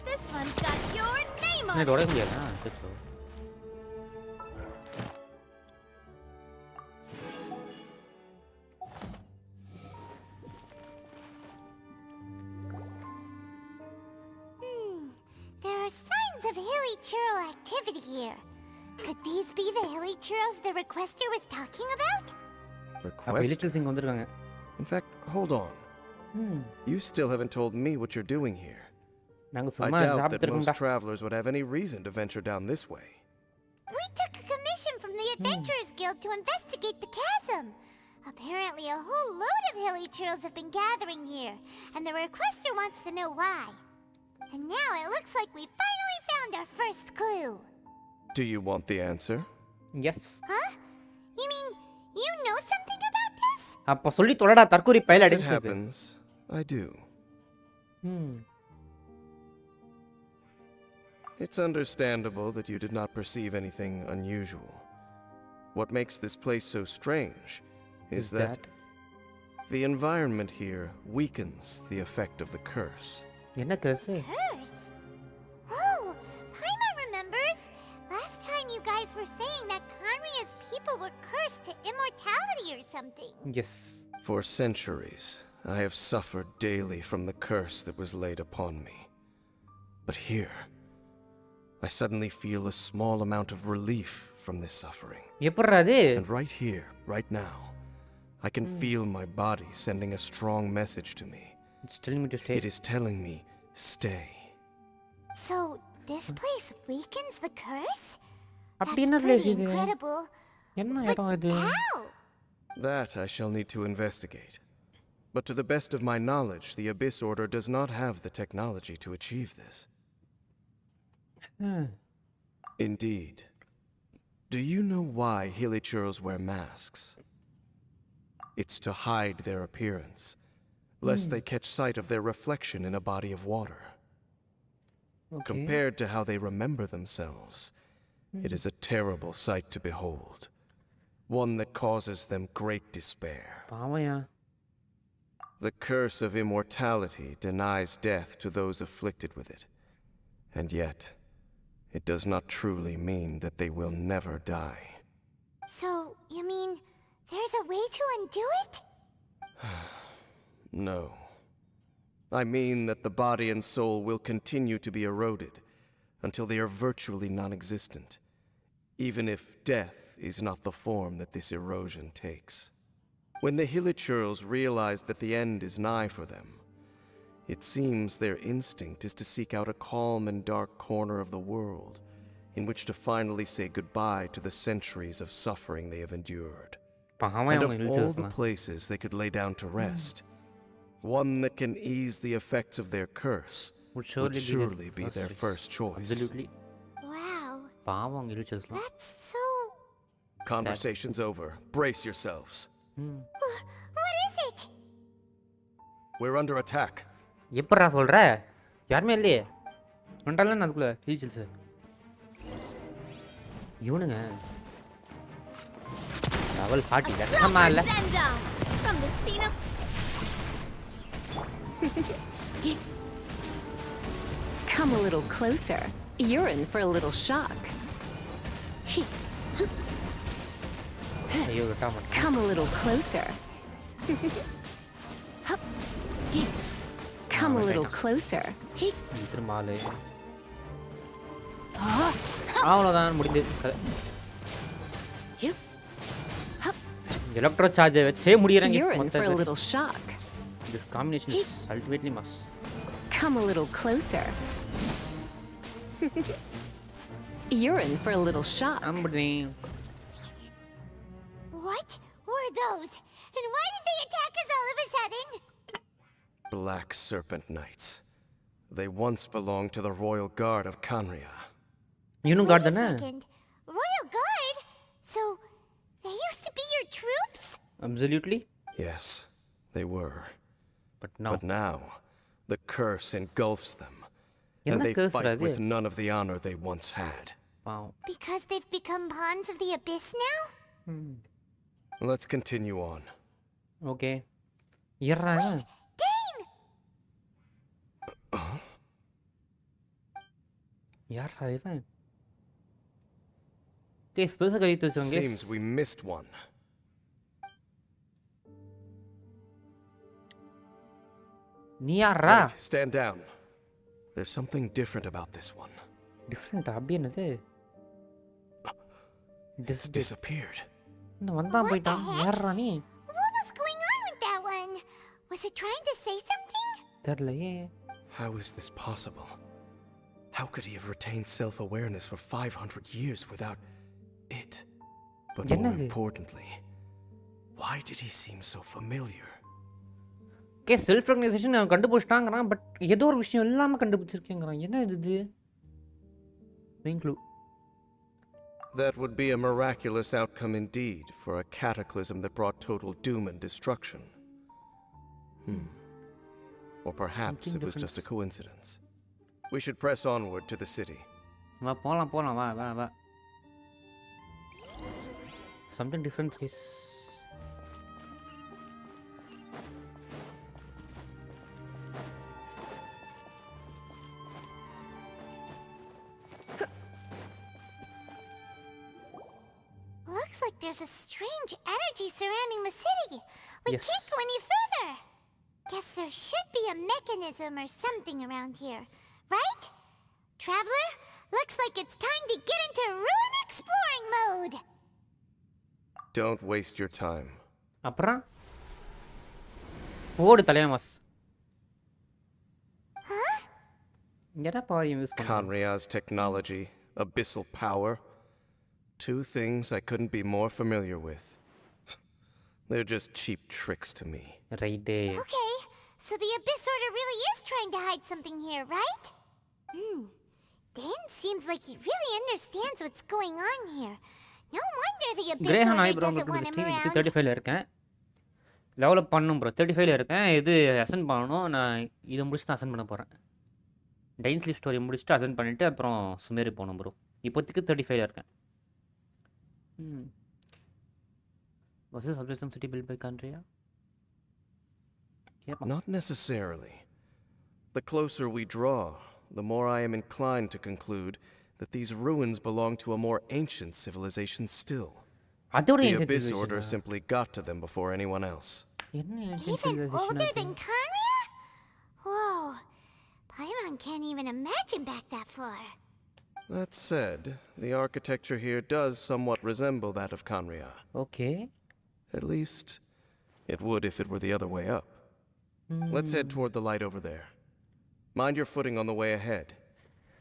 [SPEAKER 5] This one's got your name on
[SPEAKER 1] இது
[SPEAKER 5] it.
[SPEAKER 1] உடைக்க முடியாதா? சரி.
[SPEAKER 3] There are signs of hilly churl activity here. Could these be the hilly churls the requester was talking about?
[SPEAKER 1] அப்ப
[SPEAKER 9] Request?
[SPEAKER 1] எலிக்ட்ரிக் சிங் வந்திருக்காங்க.
[SPEAKER 9] In fact, hold on. You still haven't told me what you're doing here.
[SPEAKER 1] நாங்க
[SPEAKER 9] I
[SPEAKER 1] சும்மா
[SPEAKER 9] doubt that
[SPEAKER 1] சாப்பிட்டுருக்கோம்டா.
[SPEAKER 9] most travelers would have any reason to venture down this way.
[SPEAKER 3] We took a commission from the Adventurers Guild to investigate the chasm. Apparently a whole load of hilly churls have been gathering here, and the requester wants to know why. And now it looks like we finally found our first clue.
[SPEAKER 9] Do you want the answer?
[SPEAKER 1] Yes.
[SPEAKER 3] Huh? You mean you know something about this?
[SPEAKER 1] அப்ப சொல்லி தொடடா தற்கூரி பையல்
[SPEAKER 9] As it
[SPEAKER 1] அடிச்சு.
[SPEAKER 9] happens, I do. It's understandable that you did not perceive anything unusual. What makes this place so strange is that the environment here weakens the effect of the curse.
[SPEAKER 1] என்ன கர்ஸ்?
[SPEAKER 3] Curse? Oh, Paimon remembers. Last time you guys were saying that Conria's people were cursed to immortality or something.
[SPEAKER 1] Yes.
[SPEAKER 9] For centuries, I have suffered daily from the curse that was laid upon me. But here, I suddenly feel a small amount of relief from this suffering.
[SPEAKER 1] எப்பறா அது?
[SPEAKER 9] And right here, right now, I can feel my body sending a strong message to me.
[SPEAKER 1] It's telling me to stay.
[SPEAKER 9] It is telling me, stay.
[SPEAKER 3] So, this place weakens the curse?
[SPEAKER 1] அப்படி
[SPEAKER 3] That's
[SPEAKER 1] என்ன place
[SPEAKER 3] pretty
[SPEAKER 1] இது?
[SPEAKER 3] incredible.
[SPEAKER 1] என்ன
[SPEAKER 3] But
[SPEAKER 1] இடம் இது?
[SPEAKER 3] how?
[SPEAKER 9] That I shall need to investigate. But to the best of my knowledge, the Abyss Order does not have the technology to achieve this. Indeed. Do you know why Hilichurls wear masks? It's to hide their appearance, lest they catch sight of their reflection in a body of water.
[SPEAKER 1] Okay.
[SPEAKER 9] Compared to how they remember themselves, it is a terrible sight to behold. One that causes them great despair.
[SPEAKER 1] பாவம்யா.
[SPEAKER 9] The curse of immortality denies death to those afflicted with it. And yet, it does not truly mean that they will never die.
[SPEAKER 3] So, you mean there's a way to undo it?
[SPEAKER 9] No. I mean that the body and soul will continue to be eroded until they are virtually non-existent, even if death is not the form that this erosion takes. When the Hilichurls realize that the end is nigh for them, it seems their instinct is to seek out a calm and dark corner of the world in which to finally say goodbye to the centuries of suffering they have endured.
[SPEAKER 1] பாவம்
[SPEAKER 9] And
[SPEAKER 1] அவங்க
[SPEAKER 9] of all the
[SPEAKER 1] இழுச்சதுலாம்.
[SPEAKER 9] places they could lay down to rest, one that can ease the effects of their curse
[SPEAKER 1] Would
[SPEAKER 9] would
[SPEAKER 1] surely
[SPEAKER 9] surely
[SPEAKER 1] be
[SPEAKER 9] be
[SPEAKER 1] the
[SPEAKER 9] their
[SPEAKER 1] first
[SPEAKER 9] first choice.
[SPEAKER 1] Absolutely.
[SPEAKER 3] Wow,
[SPEAKER 1] பாவம் அவங்க இழுச்சதுலாம்.
[SPEAKER 3] that's so...
[SPEAKER 9] Conversation's over. Brace yourselves.
[SPEAKER 3] What is it?
[SPEAKER 9] We're under attack.
[SPEAKER 1] எப்பறா சொல்ற? யாருமே இல்லையே. வந்துட்டால அதுக்குள்ள teachers. இவனுங்க level 40 லட்சமா இல்ல.
[SPEAKER 5] Send down from the Spina.
[SPEAKER 6] Come a little closer. You're in for a little shock.
[SPEAKER 1] ஐயோ விட்டா மாட்டேன்.
[SPEAKER 6] Come a little closer. Come a little closer.
[SPEAKER 1] திரும்ப ஆளு. அவ்வளோதான் முடிஞ்சது கதை. எலக்ட்ரோ சார்ஜை வச்சே முடியறேன்
[SPEAKER 6] You're in for a
[SPEAKER 1] மொத்த
[SPEAKER 6] little shock.
[SPEAKER 1] this combination is ultimately must.
[SPEAKER 6] Come a little closer. You're in for a little shock.
[SPEAKER 1] அம்புடுறேன்.
[SPEAKER 3] What were those? And why did they attack us all of a sudden?
[SPEAKER 9] Black Serpent Knights. They once belonged to the Royal Guard of Canria.
[SPEAKER 1] இன்னும்
[SPEAKER 3] Wait
[SPEAKER 1] card
[SPEAKER 3] a
[SPEAKER 1] தானே?
[SPEAKER 3] second. Royal Guard? So, they used to be your troops?
[SPEAKER 1] Absolutely.
[SPEAKER 9] Yes, they were.
[SPEAKER 1] But now.
[SPEAKER 9] But now, the curse engulfs them. And
[SPEAKER 1] என்ன
[SPEAKER 9] they
[SPEAKER 1] curse
[SPEAKER 9] fight
[SPEAKER 1] அது?
[SPEAKER 9] with none of the honor they once had.
[SPEAKER 1] பாவம்.
[SPEAKER 3] Because they've become pawns of the abyss now?
[SPEAKER 9] Let's continue on.
[SPEAKER 1] Okay. ஏறாங்க.
[SPEAKER 3] Dane!
[SPEAKER 1] யாரா இவன்? Case பெருசா கழித்து வச்சவங்க.
[SPEAKER 9] Seems we missed one.
[SPEAKER 1] நீ யாரா?
[SPEAKER 9] Wait, stand down. There's something different about this one.
[SPEAKER 1] Different அப்படி என்னது?
[SPEAKER 9] It's disappeared.
[SPEAKER 1] இந்த வந்தான் போயிட்டான். யாரா நீ?
[SPEAKER 3] What was going on with that one? Was it trying to say something?
[SPEAKER 1] தெரியலையே.
[SPEAKER 9] How is this possible? How could he have retained self-awareness for 500 years without it? But more
[SPEAKER 1] என்னது?
[SPEAKER 9] importantly, why did he seem so familiar?
[SPEAKER 1] K self recognition அவன் கண்டுபிடிச்சிட்டாங்கறான். But ஏதோ ஒரு விஷயம் இல்லாம கண்டுபிடிச்சிருக்கேங்கறான். என்ன இது? Main clue.
[SPEAKER 9] That would be a miraculous outcome indeed for a cataclysm that brought total doom and destruction. Or perhaps
[SPEAKER 1] Something
[SPEAKER 9] it was just a
[SPEAKER 1] different.
[SPEAKER 9] coincidence. We should press onward to the city.
[SPEAKER 1] வா போலாம் போலாம் வா வா வா. Something different is
[SPEAKER 3] Looks like there's a strange energy surrounding the city. We
[SPEAKER 1] Yes.
[SPEAKER 3] can't go any further. Guess there should be a mechanism or something around here, right? Traveler, looks like it's time to get into ruin exploring mode.
[SPEAKER 9] Don't waste your time.
[SPEAKER 1] அப்புறம் ஓடு தலையாமஸ். என்னடா பாவி use பண்ண?
[SPEAKER 9] Canria's technology, abyssal power. Two things I couldn't be more familiar with. They're just cheap tricks to me.
[SPEAKER 1] Right.
[SPEAKER 3] Okay, so the Abyss Order really is trying to hide something here, right? Dan seems like he really understands what's going on here. No wonder the Abyss
[SPEAKER 1] கிரேஹன்
[SPEAKER 3] Order
[SPEAKER 1] ஆய் bro
[SPEAKER 3] doesn't
[SPEAKER 1] உங்களுக்கு
[SPEAKER 3] want him
[SPEAKER 1] steam
[SPEAKER 3] around.
[SPEAKER 1] 35ல இருக்கேன். Level up பண்ணனும் bro. 35ல இருக்கேன். இது ascent பண்ணனும். நான் இத முடிச்சிட்டு அசென்ட் பண்ண போறேன். டைன்ஸ்லி ஸ்டோரி முடிச்சிட்டு அசென்ட் பண்ணிட்டு அப்புறம் சுமேரு போணும் ப்ரோ. இப்போதைக்கு 35ல இருக்கேன். Was this subsystem city built by Canria?
[SPEAKER 9] Not necessarily. The closer we draw, the more I am inclined to conclude that these ruins belong to a more ancient civilization still.
[SPEAKER 1] அதோட
[SPEAKER 9] The Abyss Order simply got to them before anyone else.
[SPEAKER 3] Even older than Canria? Whoa, Paimon can't even imagine back that far.
[SPEAKER 9] That said, the architecture here does somewhat resemble that of Canria.
[SPEAKER 1] Okay.
[SPEAKER 9] At least, it would if it were the other way up. Let's head toward the light over there. Mind your footing on the way ahead.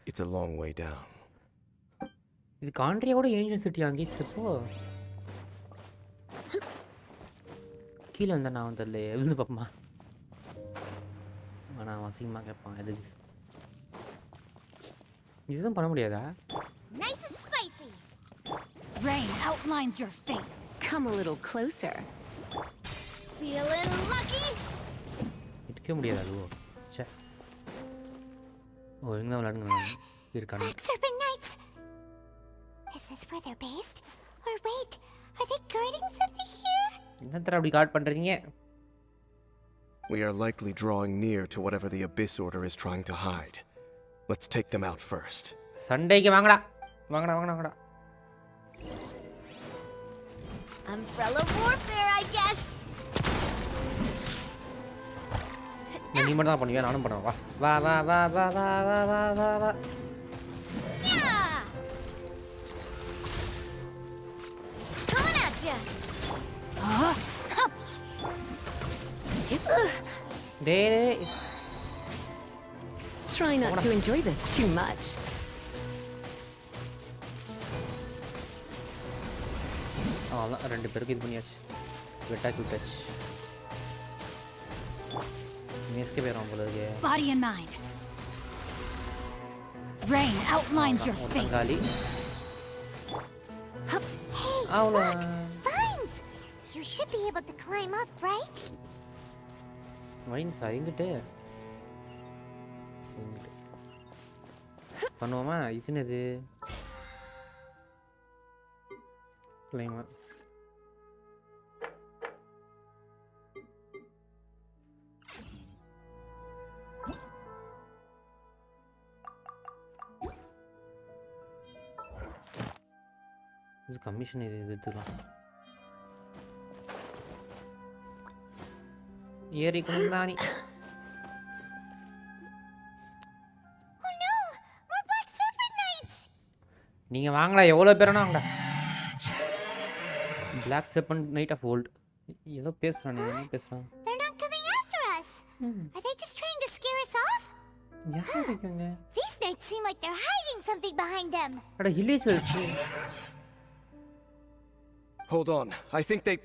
[SPEAKER 9] It's a long way down.
[SPEAKER 1] இது கான்ட்ரியாவோட ancient city ஆங்கிச்சு இப்போ. கீழே இருந்தா நான் தெரியல. விழுந்து பாப்பமா. நான் வசியமா கேட்பான் எதுக்கு? இதுதான் பண்ண முடியாதா?
[SPEAKER 3] Nice and spicy.
[SPEAKER 2] Rain outlines your fate.
[SPEAKER 6] Come a little closer.
[SPEAKER 3] Feeling lucky?
[SPEAKER 1] இடிக்க முடியாது அதுவோ. ச்சே. ஓ இங்க விளையாடுங்க. இருக்கானே.
[SPEAKER 3] Black Serpent Knights. Is this where they're based? Or wait, are they guarding something here?
[SPEAKER 1] என்னத்தர அப்படி கார்ட் பண்றீங்க?
[SPEAKER 9] We are likely drawing near to whatever the Abyss Order is trying to hide. Let's take them out first.
[SPEAKER 1] சண்டைக்கு வாங்கடா. வாங்கடா வாங்கடா வாங்கடா.
[SPEAKER 3] Umbrella warfare, I guess.
[SPEAKER 1] நீ மட்டும் தான் பண்ணுவியா? நானும் பண்ணுவேன். வா வா வா வா வா வா வா வா வா.
[SPEAKER 3] Yeah.
[SPEAKER 5] ya!
[SPEAKER 1] டேய்
[SPEAKER 6] Try not to enjoy this too much.
[SPEAKER 1] அவ்வளோதான் 2 பேருக்கு இது பண்ணியாச்சு வெட்டாக்கி விட்டாச்சு மிஸ்கே போயிடும் போல இருக்கு
[SPEAKER 2] Body and mind. Rain outlines your fate.
[SPEAKER 1] Tangalle
[SPEAKER 3] Hey,
[SPEAKER 1] அவ்வளோ
[SPEAKER 3] vines! You should be able to climb up, right?
[SPEAKER 1] வைன்ஸா எங்கிட்டு பண்ணுவோமா இது என்னது கிளைமா இது கமிஷன் இது எடுத்துக்கலாம் ஏறிக்கணும் தானி
[SPEAKER 3] Oh no! More black serpent knights!
[SPEAKER 1] நீங்கள் வாங்கடா எவ்வளோ பேருனா வாங்கடா பிளாக் செப்பன் நைட் ஆஃப் ஓல்ட் ஏதோ பேசுகிறான் நீ என்ன பேசுகிறான்
[SPEAKER 3] They're not coming after us. Are they just trying to scare us off?
[SPEAKER 1] யார் இருக்காங்க
[SPEAKER 3] These knights seem like they're hiding something behind them.
[SPEAKER 1] அட ஹில்லேஜ் வச்சு
[SPEAKER 9] Hold on. I think they.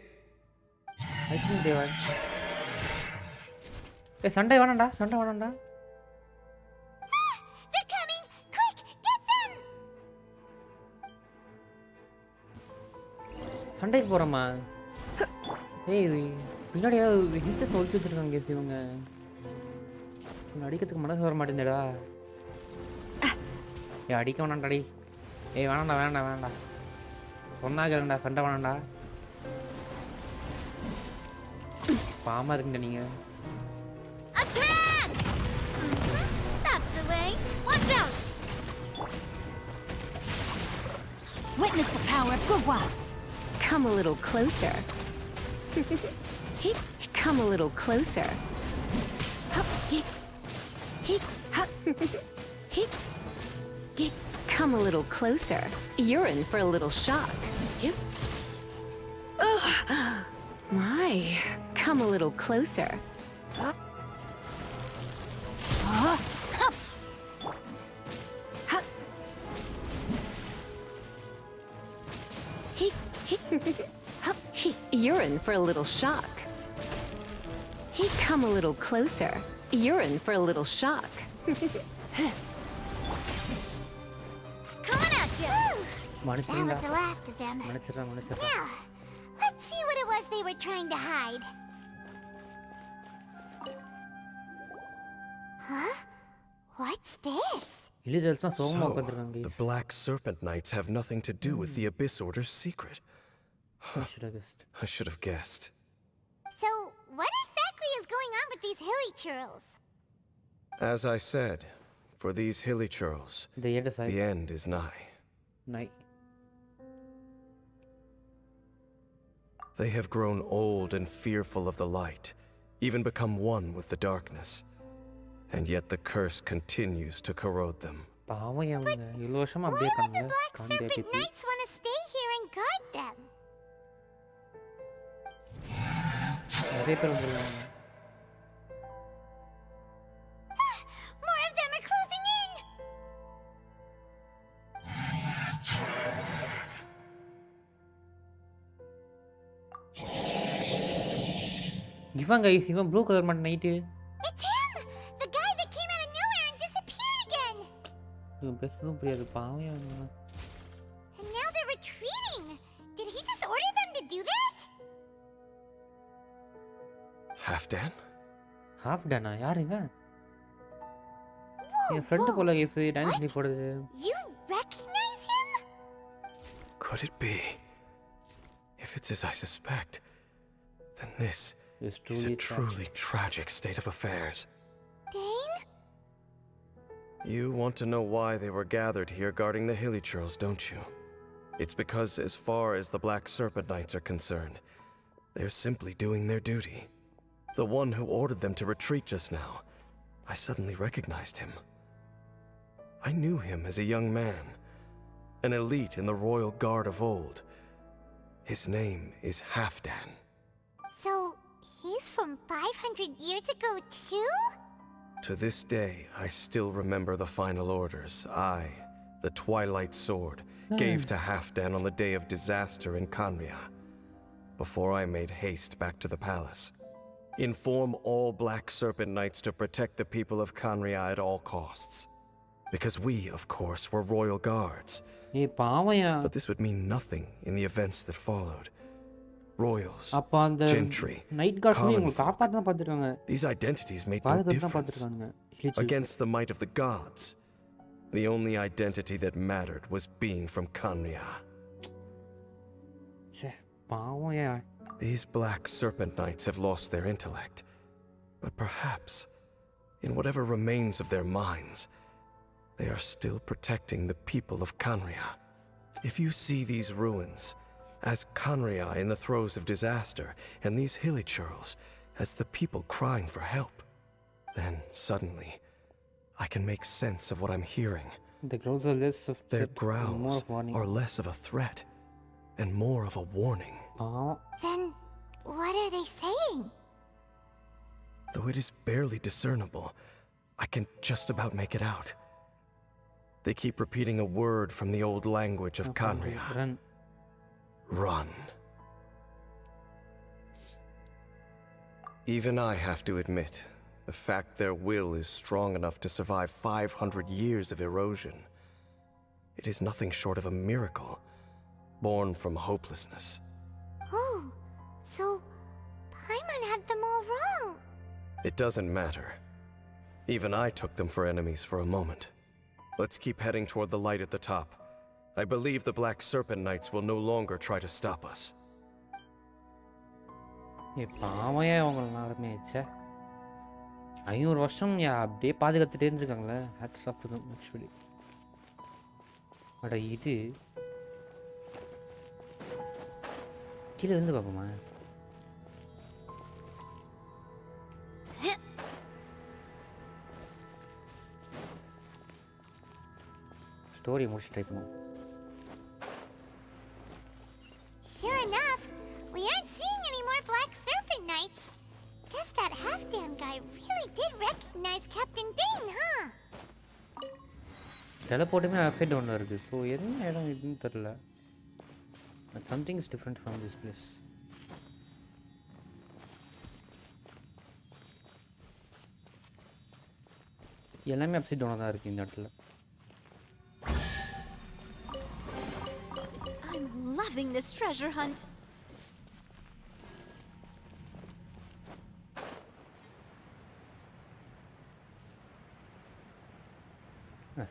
[SPEAKER 1] I think தேவா சண்டை வேணாண்டா சண்டை வேணாண்டா
[SPEAKER 3] They're coming! Quick, get them!
[SPEAKER 1] சண்டைக்கு போகிறோமா ஏய் பின்னாடி ஹில்ஸை ஒழிச்சு வச்சுருக்காங்க கேஸ் இவங்க இவனை அடிக்கிறதுக்கு மனசு வர மாட்டேங்குதுடா ஏய் அடிக்க வேணாண்டாடி ஏய் வேணாண்டா வேணாண்டா வேணாண்டா சொன்னா கேளுண்டா சண்டை வேணாண்டா பாமா இருக்குங்க நீங்கள்
[SPEAKER 5] Attack! That's the way. Watch out!
[SPEAKER 2] Witness the power of Gugwa.
[SPEAKER 6] Come a little closer. Come a little closer. Come a little closer. You're in for a little shock. My. Come a little closer. You're in for a little shock. Come a little closer. You're in for a little shock.
[SPEAKER 3] Coming at you! That
[SPEAKER 1] மனுச்சிருந்தா
[SPEAKER 3] was the last of them.
[SPEAKER 1] மனுச்சிடுறா மனுச்சிடுறா
[SPEAKER 3] Now, let's see what it was they were trying to hide. Huh? What's this?
[SPEAKER 1] ஹில்லேஜ் தான் சோகமாக
[SPEAKER 9] So,
[SPEAKER 1] உட்காந்துருக்காங்க
[SPEAKER 9] the Black Serpent Knights have nothing to do with the Abyss Order's secret. I should have guessed.
[SPEAKER 3] So, what exactly is going on with these hilly churls?
[SPEAKER 9] As I said, for these hilly churls,
[SPEAKER 1] இந்த ஏட Sai
[SPEAKER 9] the end is nigh.
[SPEAKER 1] நாய்
[SPEAKER 9] They have grown old and fearful of the light, even become one with the darkness. And yet the curse continues to corrode them.
[SPEAKER 1] பாவம் அவங்க இவ்வளோ வருஷமா அப்படியே
[SPEAKER 3] Why would the
[SPEAKER 1] காணல
[SPEAKER 3] Black
[SPEAKER 1] காண்டே
[SPEAKER 3] Serpent
[SPEAKER 1] டிபி
[SPEAKER 3] Knights want to stay here and guard them?
[SPEAKER 1] நிறைய பேர் வந்துருக்காங்க
[SPEAKER 3] More of them are closing in!
[SPEAKER 1] இவன் கைஸ் இவன் ப்ளூ கலர் மட்டும் night
[SPEAKER 3] It's him! The guy that came out of nowhere and disappeared again!
[SPEAKER 1] இவன் பேசுறதும் புரியாது பாவம் அவங்க
[SPEAKER 3] And now they're retreating! Did he just order them to do that?
[SPEAKER 9] Halfdan?
[SPEAKER 1] ஹாஃப் டானா யாருங்க என் ஃப்ரெண்டு போல கைஸ் டான்ஸ் நீ போடுது
[SPEAKER 3] You recognize him?
[SPEAKER 9] Could it be? If it's as I suspect, then this
[SPEAKER 1] It's
[SPEAKER 9] is a
[SPEAKER 1] truly
[SPEAKER 9] truly tragic state of affairs.
[SPEAKER 3] Dane?
[SPEAKER 9] You want to know why they were gathered here guarding the hilly churls, don't you? It's because as far as the Black Serpent Knights are concerned, they're simply doing their duty. The one who ordered them to retreat just now, I suddenly recognized him. I knew him as a young man, an elite in the royal guard of old. His name is Halfdan.
[SPEAKER 3] So, he's from 500 years ago too?
[SPEAKER 9] To this day, I still remember the final orders I, the Twilight Sword, gave to Halfdan on the day of disaster in Khaenri'ah, before I made haste back to the palace. Inform all Black Serpent Knights to protect the people of Khaenri'ah at all costs. Because we, of course, were royal guards.
[SPEAKER 1] ஏய் பாவையா
[SPEAKER 9] But this would mean nothing in the events that followed. Royals,
[SPEAKER 1] அப்ப அந்த
[SPEAKER 9] gentry,
[SPEAKER 1] night cards
[SPEAKER 9] common
[SPEAKER 1] இவங்க
[SPEAKER 9] folk.
[SPEAKER 1] காப்பாத்த தான் பார்த்துருக்காங்க
[SPEAKER 9] These identities made no
[SPEAKER 1] பாதுகாத்து தான்
[SPEAKER 9] difference.
[SPEAKER 1] பார்த்துருக்கானுங்க
[SPEAKER 9] Against the might of the gods, the only identity that mattered was being from Khaenri'ah.
[SPEAKER 1] Say பாவையா
[SPEAKER 9] These Black Serpent Knights have lost their intellect, but perhaps, in whatever remains of their minds, they are still protecting the people of Khaenri'ah. If you see these ruins as Khaenri'ah in the throes of disaster, and these hilly churls as the people crying for help, then suddenly I can make sense of what I'm hearing.
[SPEAKER 1] the growls are less of
[SPEAKER 9] Their
[SPEAKER 1] threat, more
[SPEAKER 9] growls
[SPEAKER 1] of warning
[SPEAKER 9] are less of a threat and more of a warning.
[SPEAKER 1] பாவம்
[SPEAKER 3] Then, what are they saying?
[SPEAKER 9] Though it is barely discernible, I can just about make it out. They keep repeating a word from the old language of Khaenri'ah.
[SPEAKER 1] run
[SPEAKER 9] Run. Even I have to admit, the fact their will is strong enough to survive 500 years of erosion, it is nothing short of a miracle, born from hopelessness.
[SPEAKER 3] Oh, so Paimon had them all wrong.
[SPEAKER 9] It doesn't matter. Even I took them for enemies for a moment. Let's keep heading toward the light at the top. I believe the Black Serpent Knights will no longer try to stop us.
[SPEAKER 1] ஏ பாவையா அவங்கள நாளுமே ஆச்சே 500 வருஷம் அப்படியே பாதுகாத்துட்டே இருந்திருக்காங்களே hats off to them actually அட இது கீழே இருந்து பார்ப்போமா ஸ்டோரி முடிச்சு ட்ரை பண்ணுவோம்
[SPEAKER 3] Sure enough, we aren't seeing any more Black Serpent Knights. Guess that Halfdan guy really did recognize Captain Dane, huh?
[SPEAKER 1] டெலபோர்ட்டுமே அஃபெக்ட் ஒன்று இருக்குது ஸோ என்ன இடம் இதுன்னு தெரில but something is different from this place எல்லாமே அப்சைட் டவுனாக தான் இருக்குது இந்த இடத்துல
[SPEAKER 5] I'm loving this treasure hunt.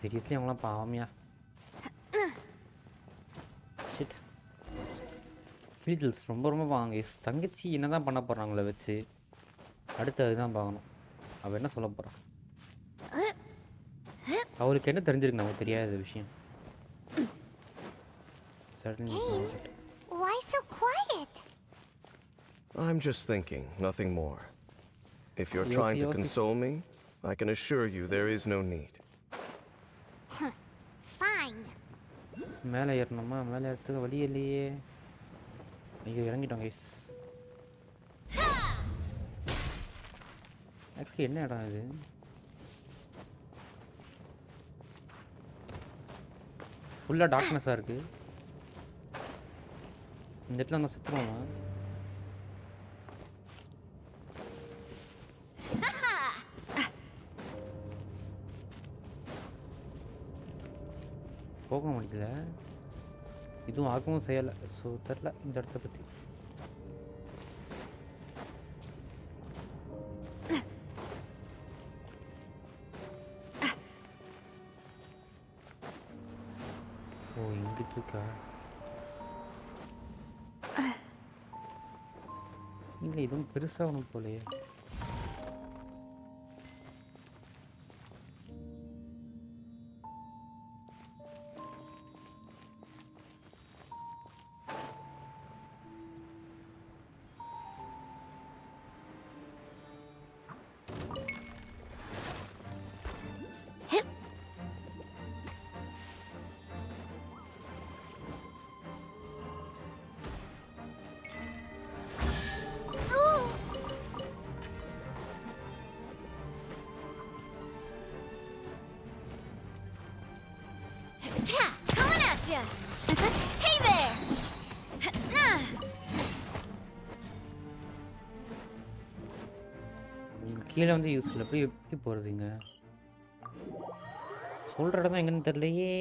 [SPEAKER 1] Seriously அவங்களாம் பாவமியா ஷிட் பீட்டில்ஸ் ரொம்ப ரொம்ப பாவங்க தங்கச்சி என்ன தான் பண்ண போகிறாங்களே வச்சு அடுத்து அதுதான் பார்க்கணும் அவள் என்ன சொல்ல போகிறான் அவருக்கு என்ன தெரிஞ்சிருக்கு நமக்கு தெரியாத விஷயம் suddenly
[SPEAKER 3] Why so quiet?
[SPEAKER 9] I'm just thinking, nothing more. If you're
[SPEAKER 1] Yes,
[SPEAKER 9] trying to
[SPEAKER 1] yes.
[SPEAKER 9] console me, I can assure you there is no need.
[SPEAKER 3] Fine.
[SPEAKER 1] மேலே ஏறணுமா மேலே ஏறத்துக்கு வழி இல்லையே ஐயோ இறங்கிட்டோம் கைஸ் ஆக்சுவலி என்ன இடம் இது ஃபுல்லாக டார்க்னஸாக இருக்குது இந்த இடத்துல நம்ம சுற்றுவோமா போக முடியல இதுவும் ஆகவும் செய்யலை ஸோ தெரில இந்த இடத்த பற்றி ஓ இங்கிட்டு இருக்கா இல்லை இதுவும் பெருசாக ஒன்றும் போலையே
[SPEAKER 5] ya! Hey there!
[SPEAKER 1] கீழே வந்து யூஸ்ஃபுல் எப்படி போகிறதுங்க? சொல்கிற இடம் தான் எங்கன்னு தெரியலையே.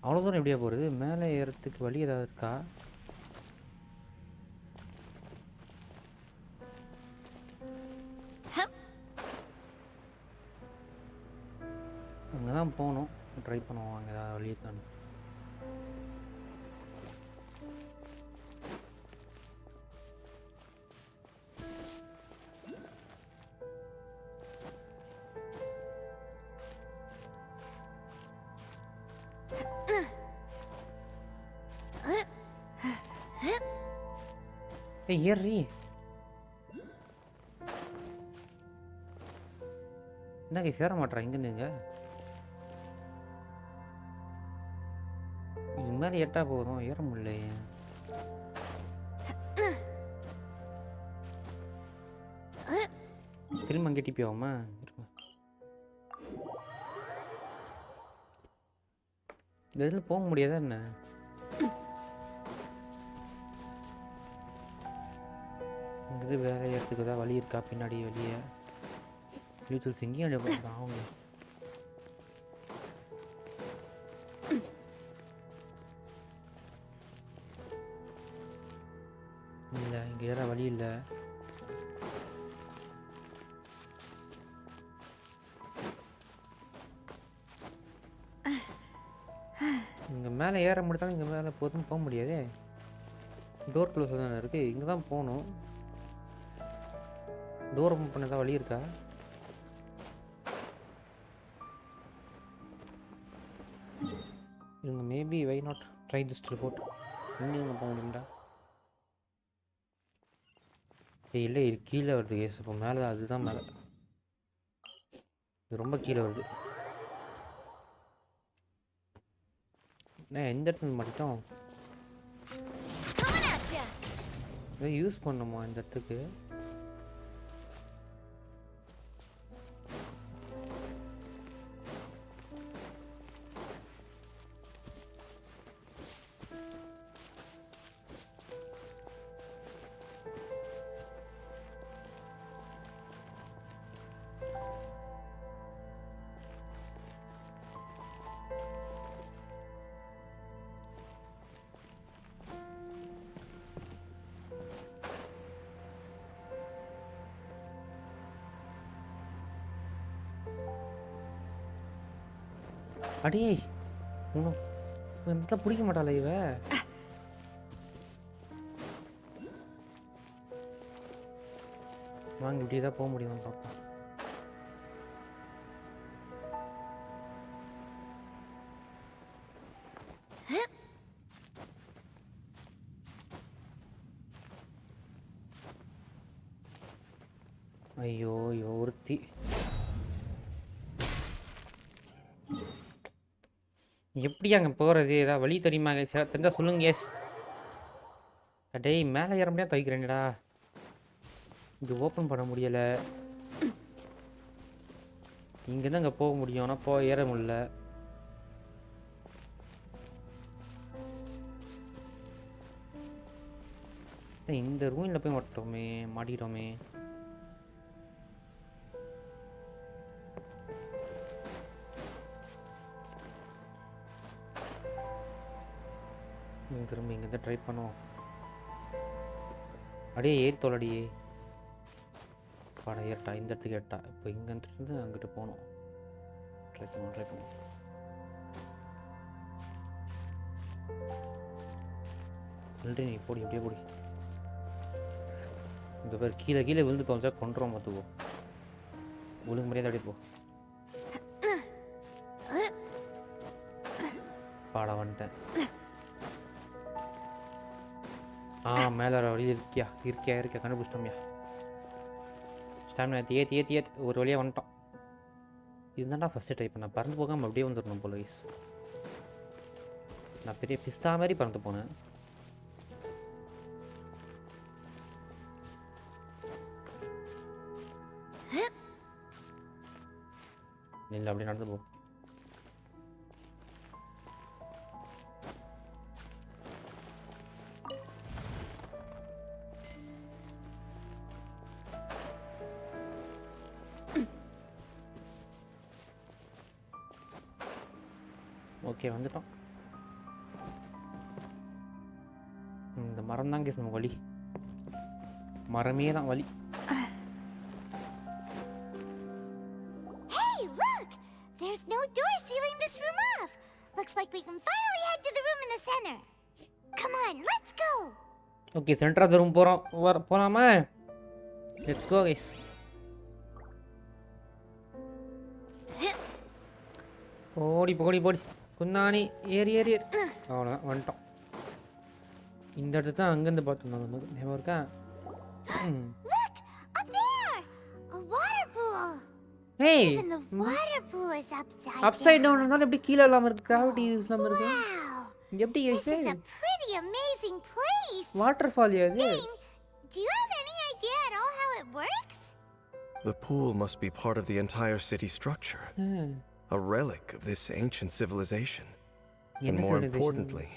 [SPEAKER 1] அவ்வளோ தூரம் எப்படியா போகிறது? மேலே ஏறத்துக்கு வழி ஏதாவது இருக்கா? அங்கே தான் போகணும். ட்ரை பண்ணுவோம் அங்கே ஏதாவது வழி இருக்கான்னு. ஏய் ஏறி என்ன சேர மாட்டேறா இங்கே நீங்க இது மேலே எட்டா போதும் ஏற முடியலையே. திரும்ப அங்கே டிப்பி ஆகுமா? இருங்க இந்த இதில் போக முடியாதா என்ன? இங்கே வேலை இடத்துக்கு ஏதாவது வழி இருக்கா? பின்னாடி வெளியே யூத்துல் சிங்கியும் அவங்க இல்லை இங்கே ஏற வழி இல்லை. இங்கே மேலே ஏற முடித்தாலும் இங்கே மேலே போதும் போக முடியாதே. டோர் க்ளோஸ் தானே இருக்குது. இங்கே தான் போகணும். டோர் ஓப்பன் பண்ண வழி இருக்கா? இவங்க maybe why not try this report. இன்னும் போக முடியும்டா. இல்லை இது கீழே வருது கேஸ். இப்போ மேலே அதுதான் மேலே. இது ரொம்ப கீழே வருது. எந்த இடத்துல மட்டும் இதை யூஸ் பண்ணுமா இந்த இடத்துக்கு? அடே உனக்கு பிடிக்க மாட்டாள இவ? வாங்க இப்படி தான் போக முடியும் பார்ப்போம். ஐயோ ஒருத்தி எப்படி அங்கே போகிறது? ஏதாவது வழி தெரியுமா? தெரிஞ்சால் சொல்லுங்க. எஸ் டேய் மேலே ஏற முடியாது துவைக்கிறேன்டா. இது ஓப்பன் பண்ண முடியலை. இங்கேருந்து அங்கே போக முடியும். ஆனால் ஏற முடியல. இந்த ரூமில் போய் மாட்டிட்டோமே. திரும்ப இங்கே ட்ரை பண்ணுவோம். அப்படியே ஏறி தோலடியே படம் ஏறட்டா. இந்த இடத்துக்கு ஏறட்டா. இப்போ இங்கேருந்து அங்கிட்டு போகணும். ட்ரை பண்ணுவோம். இல்லை நீ போடி அப்படியே போடி. இந்த பேர் கீழே விழுந்து தோஞ்சா கொண்டுறோம். பார்த்துக்கோ ஒழுங்கு மரியாதை அப்படியே போ. பாடம் வந்துட்டேன். மேலே வழி இருக்கியா கண்டுபிடிச்சிட்டோம்யா. ஸ்டாமினா ஏற்றி ஒரு வழியாக வந்துட்டோம். இதுதான்டா ஃபஸ்ட்டு ட்ரை பண்ணேன். பறந்து போகாமல் அப்படியே வந்துடணும் போல கைஸ். நான் பெரிய பிஸ்தா மாதிரி பறந்து போனேன். இல்லை அப்படியே நடந்து போ. ஓகே வந்துட்டோம். இந்த மரம் தான் கேஸ் நம்ம வழி. மரமே தான் வழி.
[SPEAKER 3] Hey, look! There's no door sealing this room off. Looks like we can finally head to the room in the center. Come on, let's go.
[SPEAKER 1] Okay centre of the room போகிறோம். போகலாமா? Let's go guys. போடி போடி போடி குந்தாணி ஏறி அவ்வளோதான் வந்துட்டோம். இந்த இடத்துல தான் அங்கேருந்து பார்த்துருந்தோம். ஞாபகம் இருக்கா?
[SPEAKER 3] Look, up there! A water pool.
[SPEAKER 1] Hey!
[SPEAKER 3] Even the water pool is
[SPEAKER 1] upside down இருந்தாலும் எப்படி கீழே இல்லாமல் இருக்கு? கிராவிட்டி யூஸ் இல்லாமல் இருக்கு.
[SPEAKER 3] Wow!
[SPEAKER 1] எப்படி
[SPEAKER 3] This is a pretty amazing place.
[SPEAKER 1] Water fall அது?
[SPEAKER 3] Do you have any idea at all how it works?
[SPEAKER 9] The pool must be part of the entire city structure. A relic of this ancient civilization. And more importantly,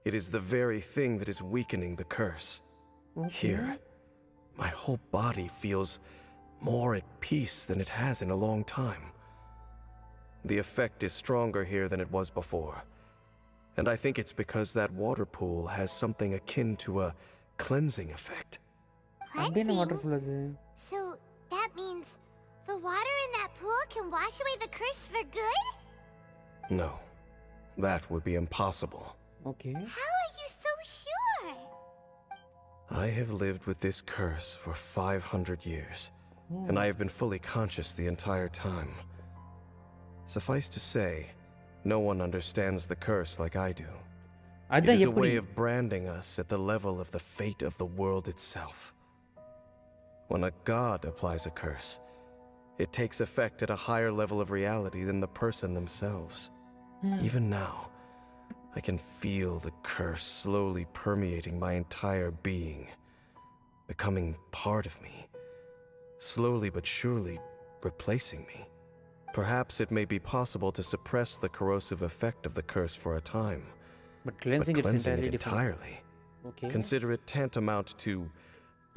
[SPEAKER 9] it is the very thing that is weakening the curse. Here, my whole body feels more at peace than it has in a long time. The effect is stronger here than it was before. And I think it's because that water pool has something akin to a cleansing effect.
[SPEAKER 3] Cleansing? So that means the water in that pool can wash away the curse for good?
[SPEAKER 9] No, that would be impossible.
[SPEAKER 1] Okay.
[SPEAKER 3] How are you so sure?
[SPEAKER 9] I have lived with this curse for 500 years, and I have been fully conscious the entire time. Suffice to say, no one understands the curse like I do. It is a way of branding us at the level of the fate of the world itself. When a god applies a curse, it takes effect at a higher level of reality than the person themselves. Even now, I can feel the curse slowly permeating my entire being, becoming part of me, slowly but surely replacing me. Perhaps it may be possible to suppress the corrosive effect of the curse for a time,
[SPEAKER 1] but cleansing
[SPEAKER 9] it entirely.
[SPEAKER 1] Okay.
[SPEAKER 9] Consider it tantamount to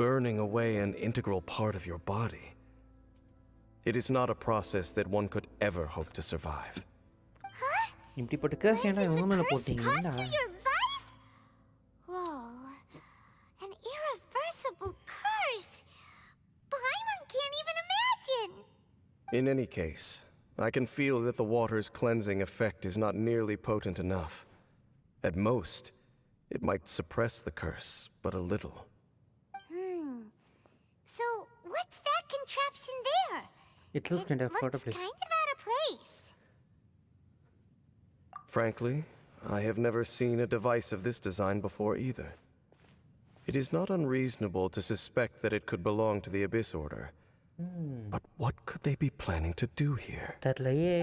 [SPEAKER 9] burning away an integral part of your body. It is not a process that one could ever hope to survive.
[SPEAKER 1] இப்படிப்பட்ட case ஏன்டா இவங்க மேல போட்டீங்க?
[SPEAKER 3] Whoa. An irreversible curse. Paimon can't even imagine.
[SPEAKER 9] In any case, I can feel that the water's cleansing effect is not nearly potent enough. At most, it might suppress the curse, but a little.
[SPEAKER 3] So, what's that contraption there?
[SPEAKER 1] It looks kind of out of place.
[SPEAKER 3] Kind of out of place.
[SPEAKER 9] Frankly, I have never seen a device of this design before either. It is not unreasonable to suspect that it could belong to the Abyss Order. But what could they be planning to do here?
[SPEAKER 1] தெரியலையே.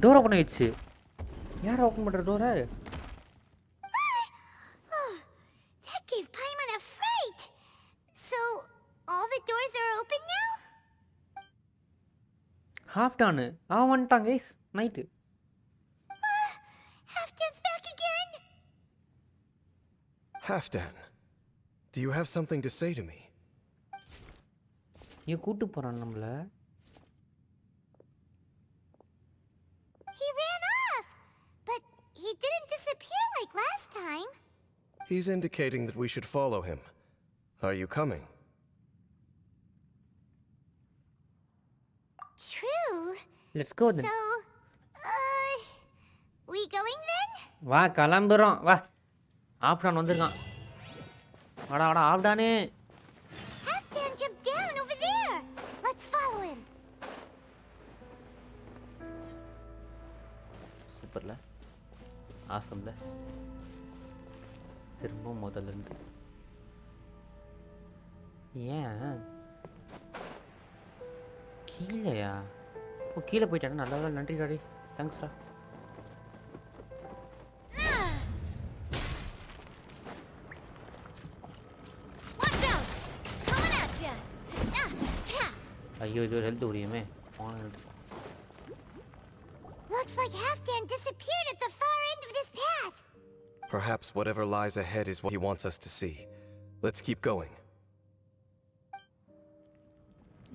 [SPEAKER 1] Door open ஆயிடுச்சு. யார் open பண்ற டோர?
[SPEAKER 3] That gave Paimon a fright. So, all the doors are open now?
[SPEAKER 1] Half done. வந்துட்டாங்க guys night.
[SPEAKER 3] Halfdan's back again.
[SPEAKER 9] Halfdan, do you have something to say to me?
[SPEAKER 1] நீ கூட்டி போறான் நம்மள.
[SPEAKER 3] He ran off, but he didn't disappear like last time.
[SPEAKER 9] He's indicating that we should follow him. Are you coming?
[SPEAKER 3] True.
[SPEAKER 1] Let's go then.
[SPEAKER 3] So, we going then?
[SPEAKER 1] வா கிளம்புறோம் வா. ஆப்டான் வந்திருக்கான். வாடா வாடா ஆப்டானே.
[SPEAKER 3] Halfdan jumped down over there. Let's follow him.
[SPEAKER 1] சூப்பர்ல. ஆசம்ல. திரும்ப முதல்ல இருந்து. ஏன்? கீழயா? ஓ கீழே போயிட்டானே நல்ல வேலை நன்றி டாடி. தேங்க்ஸ்டா.
[SPEAKER 3] Watch out! Coming at ya!
[SPEAKER 1] ஐயோ இது ஹெல்த் உரியுமே.
[SPEAKER 3] looks like Halfdan disappeared at the far end of this path.
[SPEAKER 9] Perhaps whatever lies ahead is what he wants us to see. Let's keep going.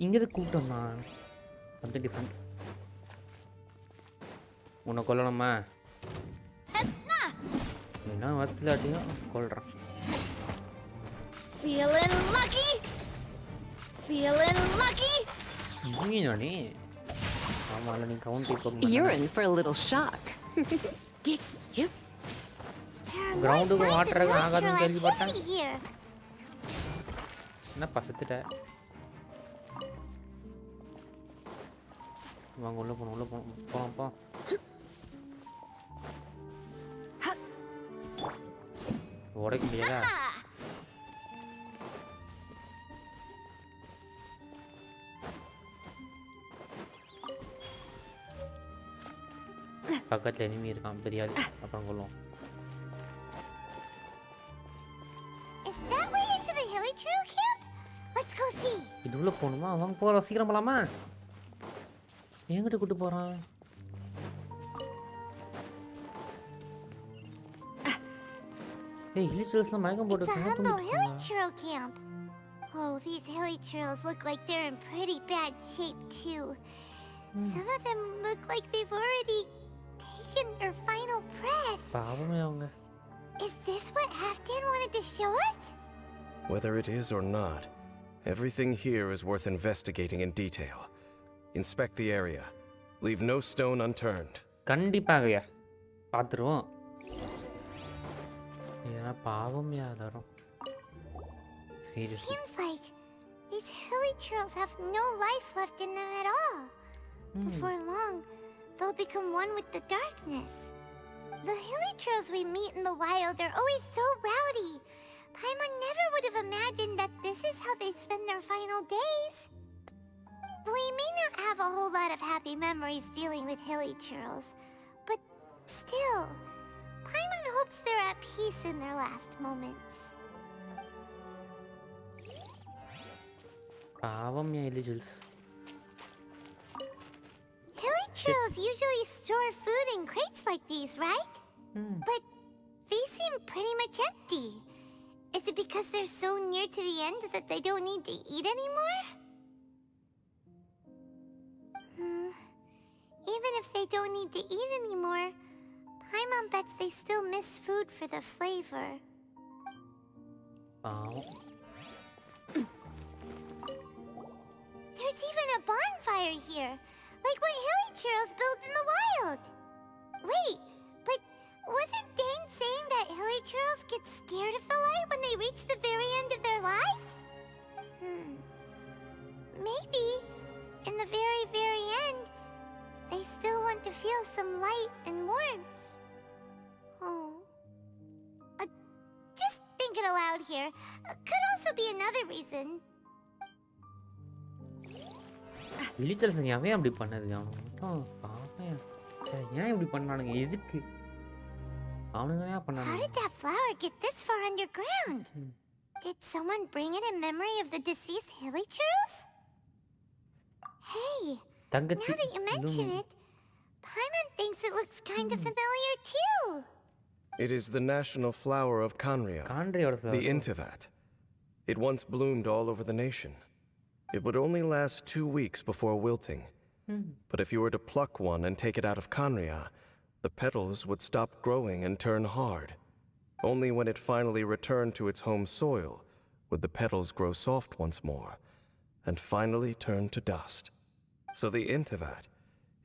[SPEAKER 1] இங்கே கூப்பிட்டோம்மா something different. உன்னை கொல்லணுமா? என்ன வத்திலாட்டியும் கொல்றேன்.
[SPEAKER 5] Feeling lucky? Feeling lucky?
[SPEAKER 1] நீ ஆமால நீ count இப்போ
[SPEAKER 6] You're in for a little shock.
[SPEAKER 1] கிரவுண்டுக்கு water ஆகாதுன்னு கேள்விப்பட்டேன்.
[SPEAKER 3] Here.
[SPEAKER 1] என்ன பசத்துட்ட வாங்க உள்ள போனோம் போ. உடைக்க முடியாதா? பக்கத்துல எனிமி இருக்கான் பெரிய ஆளு. அப்புறம் கொள்ளுவோம்.
[SPEAKER 3] Is that way into the hilly trail camp? Let's go see.
[SPEAKER 1] இது உள்ள போகணுமா? வாங்க போறோம், சீக்கிரம் போலாமா? எங்கிட்ட கூட்டு போறான்? Hey, hilly trailsலாம் மயக்கம் போட்டு
[SPEAKER 3] It's a Humbly hilly trail camp. Oh, these hilly trails look like they're in pretty bad shape too. Some of them look like they've already taken their final breath.
[SPEAKER 1] பாவமே அவங்க.
[SPEAKER 3] Is this what Halfdan wanted to show us?
[SPEAKER 9] Whether it is or not, everything here is worth investigating in detail. Inspect the area. Leave no stone unturned.
[SPEAKER 1] கண்டிப்பாகயா பார்த்துருவோம். ஏன்னா பாவம் யாரும். Seriously.
[SPEAKER 3] Seems like these hilly trails have no life left in them at all. Before long, they'll become one with the darkness. The hilly trails we meet in the wild are always so rowdy. Paimon never would have imagined that this is how they spend their final days. We may not have a whole lot of happy memories dealing with hilly trails, but still, Paimon hopes they're at peace in their last moments.
[SPEAKER 1] பாவம் யா illegals.
[SPEAKER 3] Hilly trails usually store food in crates like these, right? But these seem pretty much empty. Is it because they're so near to the end that they don't need to eat anymore? Even if they don't need to eat anymore, Paimon bets they still miss food for the flavor.
[SPEAKER 1] பாவம்.
[SPEAKER 3] There's even a bonfire here, like what hilly trails build in the wild. Wait, but wasn't Dane saying that hilly trails get scared of the light when they reach the very end of their lives? Maybe, in the very, very end, they still want to feel some light and warmth. Oh. Just thinking aloud here. Could also be another reason.
[SPEAKER 1] illegals ஏன் அப்படி பண்ணது? அவனுங்க பாவம். ஏன் இப்படி பண்ணானுங்க? எதுக்கு அவனுங்க ஏன்
[SPEAKER 3] How
[SPEAKER 1] பண்ணானுங்க?
[SPEAKER 3] did that flower get this far underground? Did someone bring it in memory of the deceased hilly trails? Hey,
[SPEAKER 1] தங்கச்சி
[SPEAKER 3] now that you mention it, Paimon thinks it looks kind of familiar too.
[SPEAKER 9] It is the national flower of Kanria,
[SPEAKER 1] காண்ட்ரியோட
[SPEAKER 9] the Intivat. It once bloomed all over the nation. It would only last 2 weeks before wilting. But if you were to pluck one and take it out of Kanria, the petals would stop growing and turn hard. Only when it finally returned to its home soil would the petals grow soft once more, and finally turn to dust. So the Intivat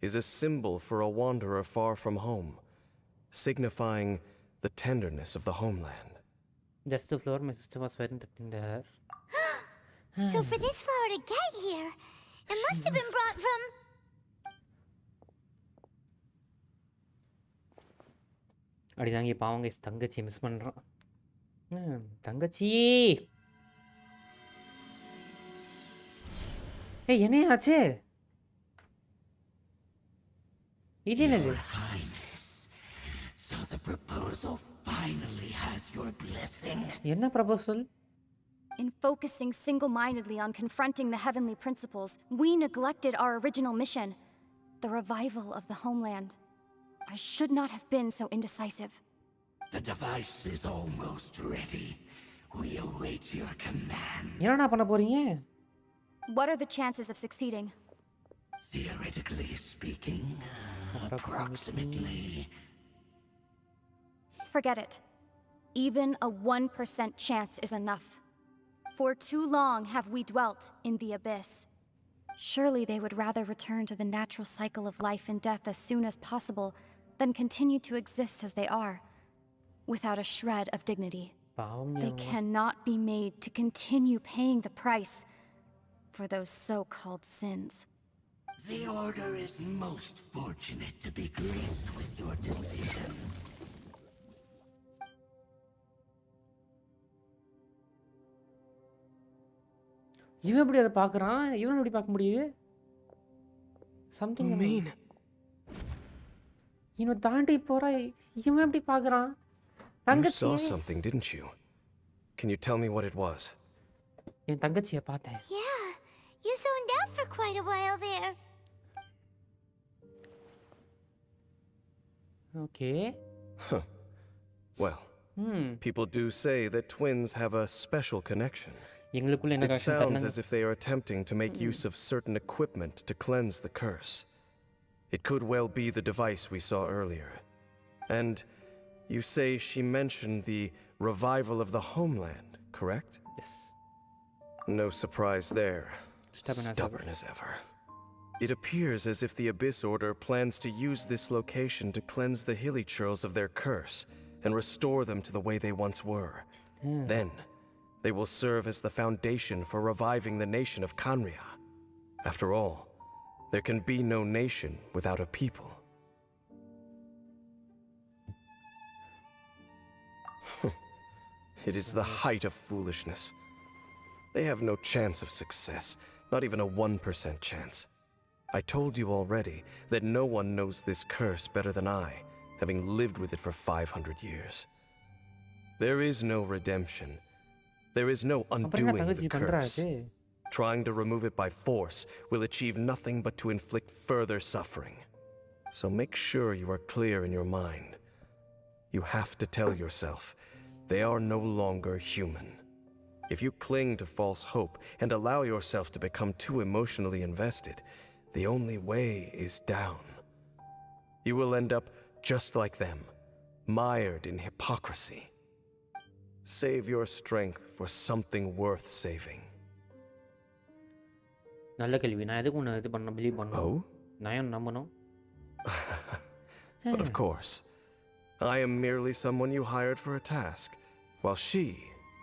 [SPEAKER 9] is a symbol for a wanderer far from home, signifying the tenderness of the homeland.
[SPEAKER 1] just the floor my sister was wearing that in there.
[SPEAKER 3] So for this flower to get here, it must have been brought from...
[SPEAKER 1] அடிதாங்க இப்போ அவங்க தங்கச்சி miss பண்ணுறான். தங்கச்சி ஏய் என்ன ஆச்சு? இது என்னது? என்ன proposal?
[SPEAKER 10] In focusing single-mindedly on confronting the heavenly principles, we neglected our original mission, the revival of the homeland. I should not have been so indecisive.
[SPEAKER 11] The device is almost ready. We await your command.
[SPEAKER 1] என்னடா பண்ண போறீங்க?
[SPEAKER 10] What are the chances of succeeding?
[SPEAKER 11] Theoretically speaking, approximately.
[SPEAKER 10] Forget it. Even a 1% chance is enough. For too long have we dwelt in the abyss. Surely they would rather return to the natural cycle of life and death as soon as possible than continue to exist as they are, without a shred of dignity. They cannot be made to continue paying the price for those so-called sins.
[SPEAKER 11] The Order is most fortunate to be graced with your decision.
[SPEAKER 1] இவன் எப்படி அதை பார்க்கறான்? இவன் எப்படி பார்க்க முடியுது? Something மீன். இவன் தாண்டி போறா. இவன் எப்படி பார்க்கறான்?
[SPEAKER 9] You saw something, didn't you? Can you tell me what it was?
[SPEAKER 1] என் தங்கச்சியை பார்த்தேன்.
[SPEAKER 3] Yeah, you zoned out for quite a while there.
[SPEAKER 1] Okay.
[SPEAKER 9] Huh. Well, people do say that twins have a special connection. It sounds as if they are attempting to make use of certain equipment to cleanse the curse. It could well be the device we saw earlier. And you say she mentioned the revival of the homeland, correct?
[SPEAKER 1] Yes.
[SPEAKER 9] No surprise there. Stubborn as ever. It appears as if the Abyss Order plans to use this location to cleanse the Hilichurls of their curse and restore them to the way they once were. Then, they will serve as the foundation for reviving the nation of Khaenri'ah. After all, there can be no nation without a people. It is the height of foolishness. They have no chance of success, not even a 1% chance. I told you already that no one knows this curse better than I, having lived with it for 500 years. There is no redemption. There is no undoing the curse. Trying to remove it by force will achieve nothing but to inflict further suffering. So make sure you are clear in your mind. You have to tell yourself, they are no longer human. If you cling to false hope and allow yourself to become too emotionally invested, the only way is down. You will end up just like them, mired in hypocrisy. Save your strength for something worth saving.
[SPEAKER 1] நல்ல கேள்வி. நான் எதுக்கு உன்னை இது பண்ண believe பண்ணணும்?
[SPEAKER 9] Oh?
[SPEAKER 1] நான் ஏன் நம்பணும்?
[SPEAKER 9] But of course, I am merely someone you hired for a task, while she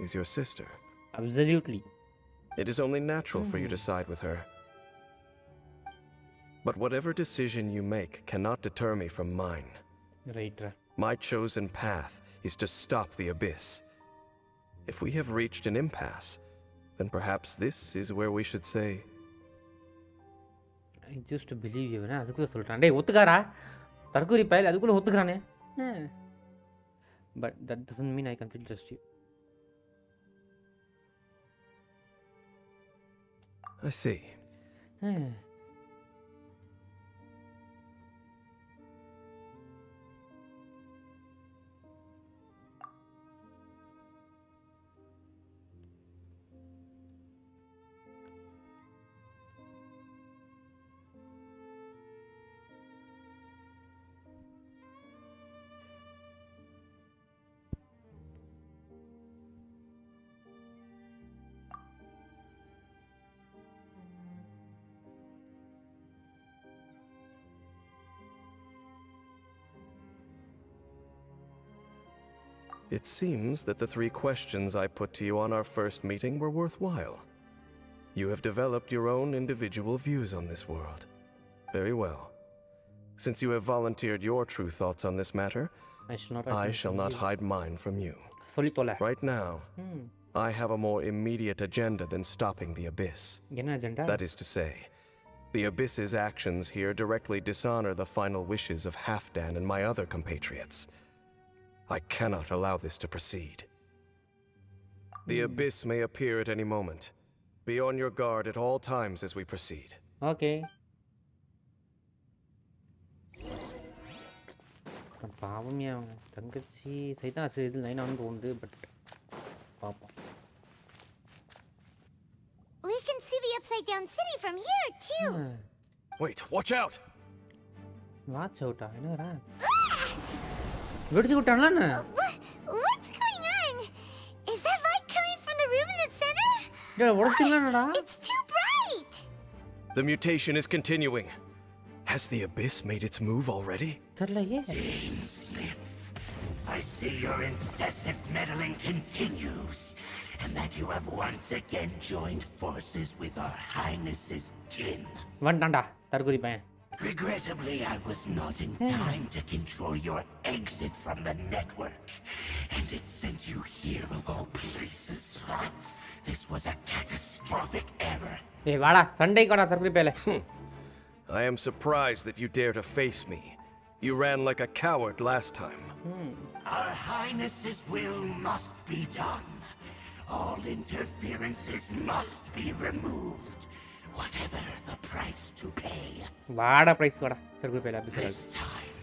[SPEAKER 9] is your sister.
[SPEAKER 1] Absolutely.
[SPEAKER 9] It is only natural for you to side with her. But whatever decision you make cannot deter me from mine.
[SPEAKER 1] Right.
[SPEAKER 9] My chosen path is to stop the Abyss. If we have reached an impasse, then perhaps this is where we should say...
[SPEAKER 1] I just believe you. அதுக்குள்ள சொல்றான். டேய் ஒத்துக்காரா? தற்கூரி பயல் அதுக்குள்ள ஒத்துக்கறானே. But that doesn't mean I completely trust you.
[SPEAKER 9] I see. It seems that the 3 questions I put to you on our first meeting were worthwhile. You have developed your own individual views on this world. Very well. Since you have volunteered your true thoughts on this matter, I shall not hide mine from you. Right now, I have a more immediate agenda than stopping the Abyss. That is to say, the Abyss's actions here directly dishonor the final wishes of Halfdan and my other compatriots. I cannot allow this to proceed. The Abyss may appear at any moment. Be on your guard at all times as we proceed.
[SPEAKER 1] Okay. பாவமே அவங்க தங்கச்சி சைதான் இது லைனானு தோணுது but பாப்போம்.
[SPEAKER 3] We can see the upside down city from here too.
[SPEAKER 9] Wait, watch out!
[SPEAKER 1] Watch அவுட்டா என்னடா வெடிச்சு விட்டான்ல என்ன?
[SPEAKER 3] What's going on? Is that light coming from the room in the center?
[SPEAKER 1] டேய் உடைச்சிங்களாடா?
[SPEAKER 3] It's too bright.
[SPEAKER 9] The mutation is continuing. Has the abyss made its move already?
[SPEAKER 1] தெரியலையே.
[SPEAKER 11] I see your incessant meddling continues, and that you have once again joined forces with our Highness's kin.
[SPEAKER 1] வந்துட்டான்டா தற்கொலை பையன்.
[SPEAKER 11] Regrettably, I was not in time to control your exit from the network, and it sent you here of all places. This was a catastrophic error.
[SPEAKER 1] ஏய் வாடா சண்டைக்கு தற்கொலை பையல.
[SPEAKER 9] I am surprised that you dare to face me. You ran like a coward last time.
[SPEAKER 11] Our Highness's will must be done. All interferences must be removed, whatever the price to pay.
[SPEAKER 1] வாடா price வாடா தற்கொலை பையல அப்படி
[SPEAKER 11] This time,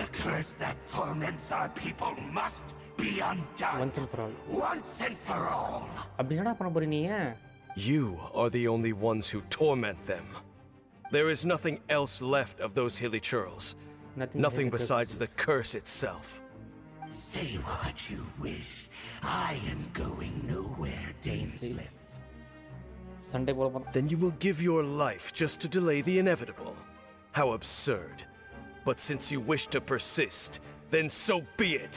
[SPEAKER 11] the curse that torments our people must be undone.
[SPEAKER 1] Once and for all.
[SPEAKER 11] Once and for all.
[SPEAKER 1] அப்படி என்னடா பண்ண போற நீ?
[SPEAKER 9] You are the only ones who torment them. There is nothing else left of those hilly churls. Nothing besides the curse itself.
[SPEAKER 11] Say what you wish. I am going nowhere, Dainsliff.
[SPEAKER 1] Sunday போல போறோம்.
[SPEAKER 9] Then you will give your life just to delay the inevitable. How absurd. But since you wish to persist, then so be it.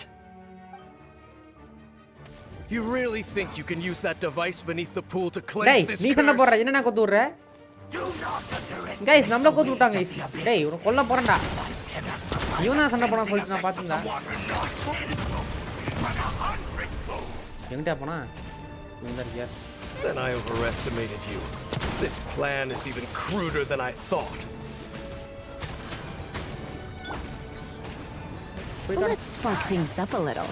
[SPEAKER 9] You really think you can use that device beneath the pool to cleanse this
[SPEAKER 1] நீ சண்டை போற
[SPEAKER 9] curse?
[SPEAKER 1] என்ன கொத்து விடுற? Guys நம்மள கொத்து விட்டாங்க guys. டேய் உன கொல்ல போறடா. இவனா சண்டை போறான்னு சொல்லிட்டு நான் பாத்துடா. எங்கடா போனா? இங்க இருக்கியா?
[SPEAKER 9] Then I overestimated you. This plan is even cruder than I thought.
[SPEAKER 6] Let's spark things up a little.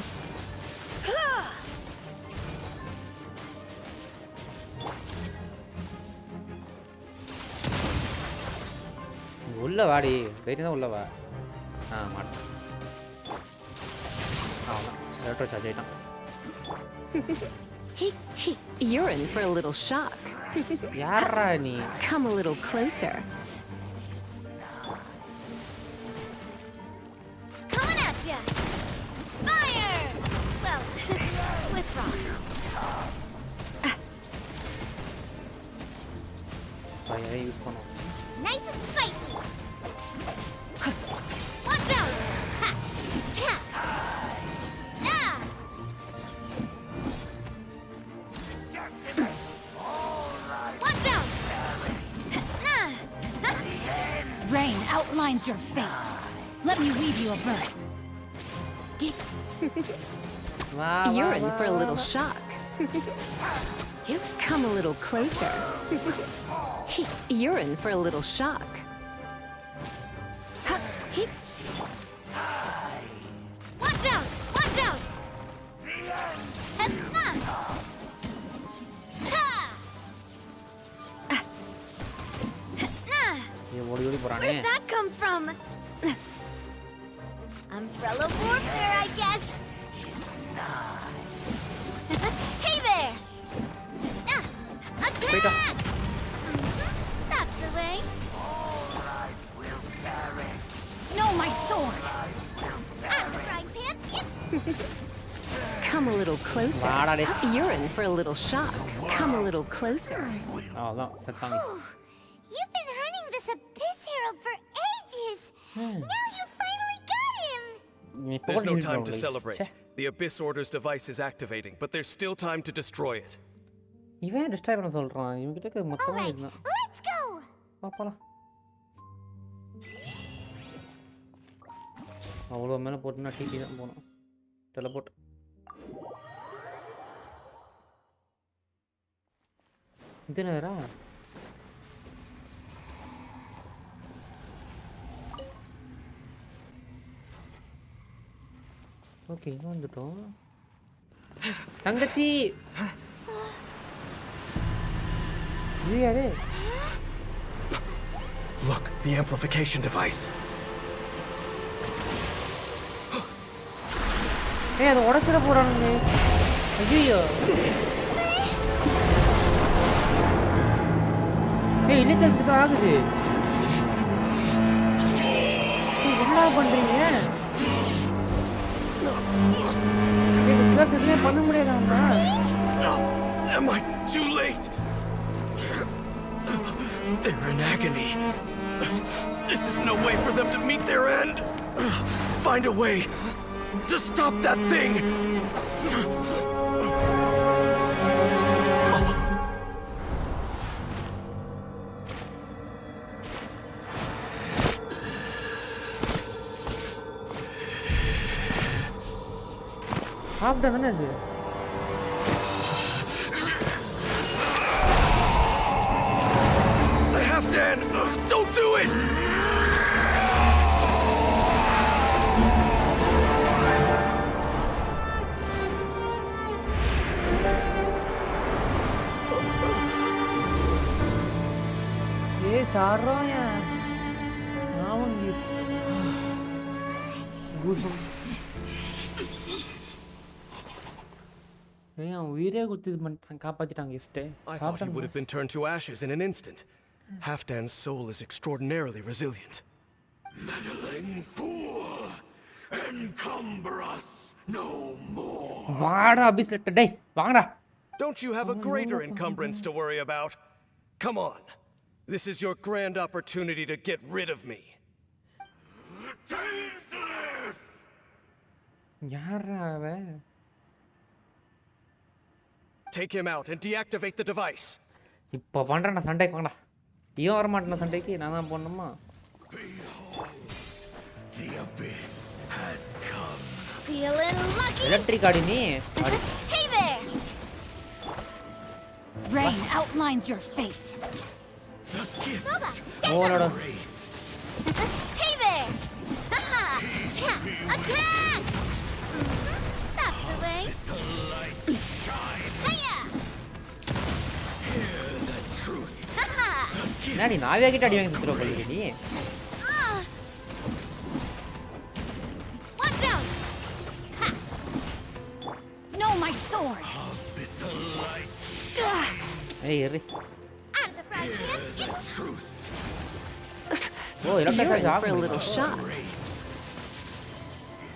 [SPEAKER 1] உள்ள வாடி கையில உள்ள வா. மாட்டேன். அவ்வளவுதான் எலக்ட்ரோ சார்ஜ் ஆயிட்டான்.
[SPEAKER 6] You're in for a little shock.
[SPEAKER 1] யாரா நீ?
[SPEAKER 6] Come a little closer.
[SPEAKER 3] Coming at ya. Fire. Well, with rocks.
[SPEAKER 1] ஃபயரை யூஸ் பண்ணுவோம்.
[SPEAKER 3] Nice and spicy. Watch out. Ha. Cha. Ah. Watch out. Nah.
[SPEAKER 10] Rain outlines your fate. Let me weave you a verse.
[SPEAKER 6] You're in for a little shock. Come a little closer. You're in for a little shock.
[SPEAKER 3] Watch out. Watch out.
[SPEAKER 1] ஓடி ஓடி போறானே.
[SPEAKER 5] Where'd that come from?
[SPEAKER 3] Umbrella warfare, I guess. Hey there. Attack.
[SPEAKER 5] That's the way.
[SPEAKER 10] No, my sword!
[SPEAKER 3] Frying pan.
[SPEAKER 6] Come a little closer.
[SPEAKER 1] வாடா டேய்.
[SPEAKER 6] You're in for a little shock. Come a little closer.
[SPEAKER 1] அவ்வளவுதான் செத்தாங்க.
[SPEAKER 3] You've been hunting this abyss herald for ages. Now you finally got him.
[SPEAKER 9] There's no time to celebrate. The Abyss Order's device is activating, but there's still time to destroy it.
[SPEAKER 1] இவன் destroy பண்ண சொல்றான். இவன் கிட்ட மொத்தமா
[SPEAKER 3] Alright,
[SPEAKER 1] இருந்தான்.
[SPEAKER 3] let's go.
[SPEAKER 1] பாப்பலாம். அவ்வளோ மேலே போட்டுனா டிடி தான் போகணும். டெலபோர்ட். இது என்னடா? ஓகே இங்கே வந்துட்டோம். தங்கச்சி இது யாரு?
[SPEAKER 9] Look, the amplification device.
[SPEAKER 1] ஏய் அது உடைச்சிட போறானுங்க. ஐயோ. ஏய் இனிச்சல்ஸ்க்கு தான் ஆகுது. ஏய் என்ன பண்றீங்க? ஏய் கிளாஸ் எதுமே பண்ண முடியாதாம்மா.
[SPEAKER 9] Am I too late? They're in agony. This is no way for them to meet their end. Find a way to stop that thing.
[SPEAKER 1] சாப்பிட்டா தானே அது.
[SPEAKER 9] Dan, don't do it!
[SPEAKER 1] Hey, taro ya. Namun guys. Goosebumps. Hey, weird guys.
[SPEAKER 9] I thought he would have been turned to ashes in an instant. Halfdan's soul is extraordinarily resilient.
[SPEAKER 11] Meddling fool! Encumber us no more!
[SPEAKER 1] Vada abusive today. Vada.
[SPEAKER 9] Don't you have a greater encumbrance to worry about? Come on. This is your grand opportunity to get rid of me. Take him out and deactivate the device.
[SPEAKER 1] இப்போ பண்றேன் நான் சண்டைக்கு வாங்கடா. ஏன் வர மாட்டேன் சண்டைக்கு நான் தான் போணுமா?
[SPEAKER 11] The abyss has come.
[SPEAKER 5] Feeling lucky.
[SPEAKER 1] Electric ஆடி நீ.
[SPEAKER 5] Hey there.
[SPEAKER 10] Rain outlines your fate.
[SPEAKER 11] The gift.
[SPEAKER 1] Oh no.
[SPEAKER 5] Hey there. Haha. Attack. That's the way.
[SPEAKER 11] The light shine.
[SPEAKER 5] Hiya.
[SPEAKER 11] Hear the truth.
[SPEAKER 1] என்னடி நாவே கிட்ட அடி வாங்கி சுத்துற போல நீ.
[SPEAKER 5] Watch out.
[SPEAKER 10] No, my sword.
[SPEAKER 1] Hey, Harry.
[SPEAKER 5] Out of the frying pan. It's
[SPEAKER 11] Truth.
[SPEAKER 1] Oh, you're
[SPEAKER 6] You're in for a little shock.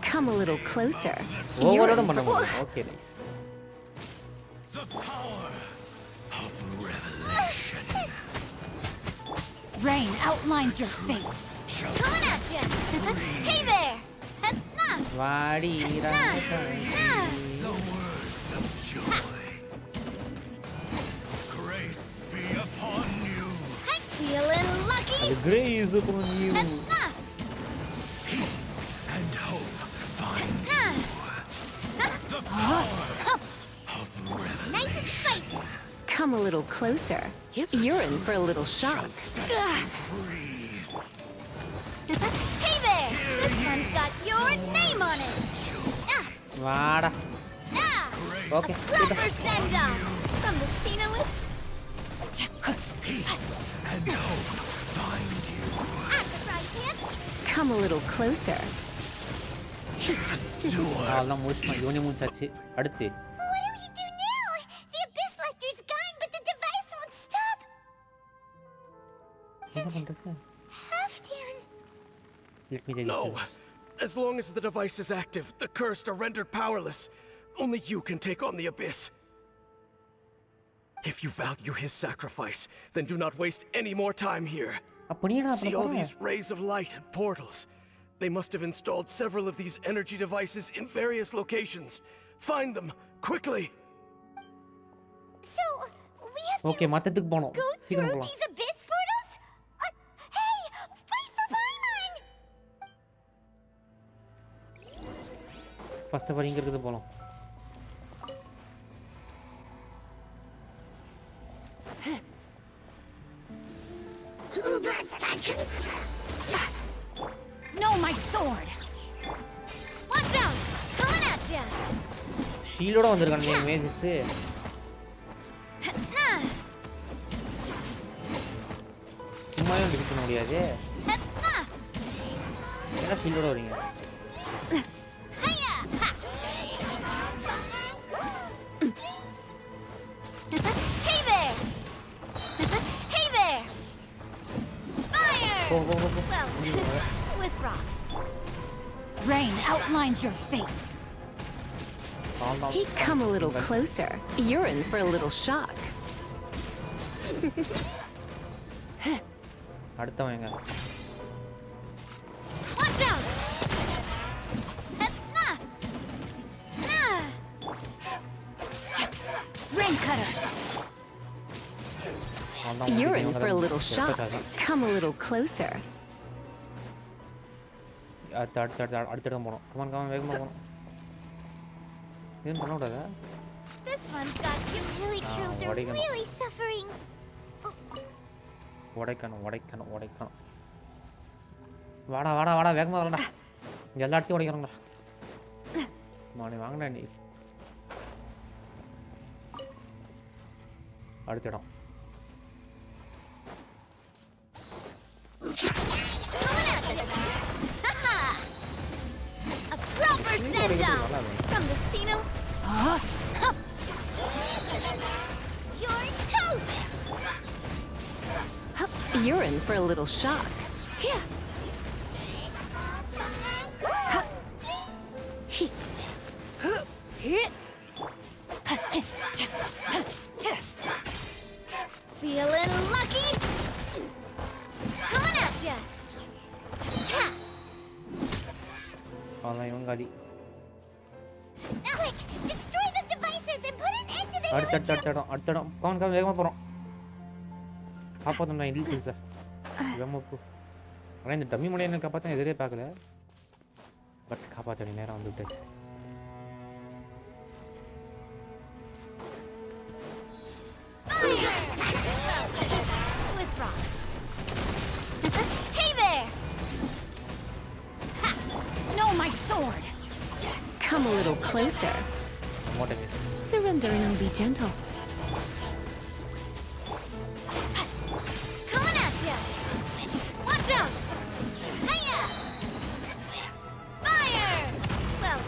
[SPEAKER 6] Come a little closer.
[SPEAKER 1] Oh, what are you? Okay, nice.
[SPEAKER 11] The power of revelation.
[SPEAKER 10] Rain outlines your fate.
[SPEAKER 5] coming at you. Hey there.
[SPEAKER 1] Vadi
[SPEAKER 11] The words of joy. Grace be upon you.
[SPEAKER 5] Feeling lucky.
[SPEAKER 1] Grace upon you.
[SPEAKER 11] Peace and hope find you. The power of revelation.
[SPEAKER 5] Nice and spicy.
[SPEAKER 6] Come a little closer. You're in for a little shock.
[SPEAKER 5] Hey there. This one's got your name on it.
[SPEAKER 1] Vada. Okay.
[SPEAKER 5] A proper send-off from the Stina with
[SPEAKER 11] Peace and hope find you.
[SPEAKER 5] at the frying pan.
[SPEAKER 6] Come a little closer.
[SPEAKER 1] அவ்வளோதான் முடிச்சுமா யோனி முடிச்சாச்சு அடுத்து
[SPEAKER 3] What do we do now? The Abyss Lecter's gone, but the device won't stop.
[SPEAKER 1] என்ன பண்றது
[SPEAKER 3] Halfdan.
[SPEAKER 1] Let me take
[SPEAKER 9] No.
[SPEAKER 1] this.
[SPEAKER 9] As long as the device is active, the cursed are rendered powerless. Only you can take on the abyss. If you value his sacrifice, then do not waste any more time here.
[SPEAKER 1] அப்போ நீ என்ன
[SPEAKER 9] See all
[SPEAKER 1] பண்ண
[SPEAKER 9] these rays of light and portals. They must have installed several of these energy devices in various locations. Find them, quickly!
[SPEAKER 3] So, we have
[SPEAKER 1] okay மத்ததுக்கு போணும்
[SPEAKER 3] to go
[SPEAKER 1] சீக்கிரம்
[SPEAKER 3] through
[SPEAKER 1] போலாம்
[SPEAKER 3] these Abyss portals? Hey, wait for Paimon!
[SPEAKER 1] First of all இங்க இருக்குது போலாம்
[SPEAKER 10] No, my sword.
[SPEAKER 5] Watch out. Coming at you.
[SPEAKER 1] ஷீல்டோட வந்திருக்கானே magics சும்மாவே டிஃபீட் பண்ண முடியாது என்ன ஷீல்டோட வரீங்க
[SPEAKER 5] with rocks. Rain outlines your fate.
[SPEAKER 6] Hey, come a little closer. You're in for a little shock.
[SPEAKER 1] அடுத்தவன் எங்க?
[SPEAKER 5] Watch out! Rain cutter.
[SPEAKER 6] You're in for a little shock. Come a little closer.
[SPEAKER 1] அடுத்தடம் போகணும். Come on வேகமாக போகணும். எதுவும் பண்ணக்கூடாதா?
[SPEAKER 3] This one's got you Helitrons are really suffering.
[SPEAKER 1] உடைக்கணும். வாடா வேகமாக வரடா. இங்கே எல்லாத்தையும் உடைக்கிறோம்டா. மாணி வாங்கடா நீ. அடுத்த இடம்.
[SPEAKER 5] A proper send off from the Spino. You're toast.
[SPEAKER 6] You're in for a little shock.
[SPEAKER 5] Yeah. Feeling lucky? Coming at ya!
[SPEAKER 1] அவ்வளோதான் இவன் காலி.
[SPEAKER 3] Quick, destroy the devices and put an end to the
[SPEAKER 1] அடுத்த இடம். கவன் வேகமாக போகிறோம். காப்பாற்றணும் நான் இல்லை சார். வேகமாக போ. ஆனால் இந்த டம்மி மொழியை என்ன காப்பாற்ற எதிரே பார்க்கல. பட் காப்பாற்ற வேண்டிய நேரம் வந்து விட்டாச்சு.
[SPEAKER 5] With rocks. Hey there! Ha! No, my sword!
[SPEAKER 6] Come a little closer. Surrender and I'll be gentle.
[SPEAKER 5] Coming at ya! Watch out! Hiya! Fire! Well,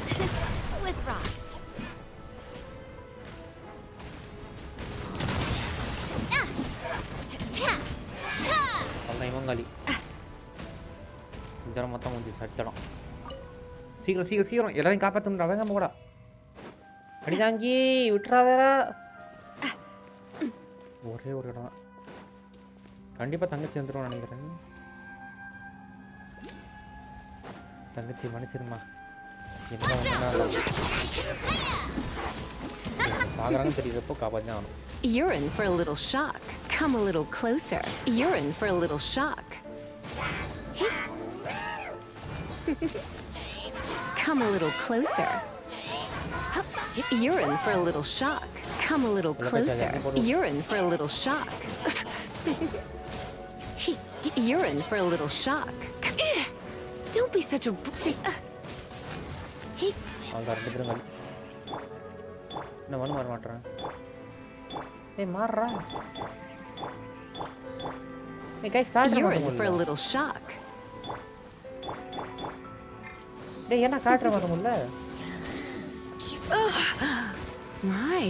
[SPEAKER 5] with rocks.
[SPEAKER 1] அவ்வளோதான் இவன் காலி. இந்த இடம் மொத்தம் முடிஞ்சு அடுத்தடம். சீக்கிரம் எல்லாரையும் காப்பாற்றணும்டா. வேகமாக போடா. அடிதாங்கி விட்டுறாதடா. ஒரே ஒரு இடம் தான். கண்டிப்பாக தங்கச்சி வந்துடும் நினைக்கிறேன். தங்கச்சி மன்னிச்சிருமா. சாகரான்னு தெரியறப்போ காப்பாற்றி ஆகணும்.
[SPEAKER 6] You're in for a little shock. Come a little closer. You're in for a little shock. Come a little closer. You're in for a little shock. Come a little closer. You're in for a little shock. You're in for a little shock. Don't be such a...
[SPEAKER 1] அவ்வளோதான் ரெண்டு பேரும் காலி. இன்னும் வர மாட்டேறேன். மாறுறா.
[SPEAKER 6] You're in for a little shock.
[SPEAKER 1] டேய் என்ன காட்ற வரமுல்ல?
[SPEAKER 6] My.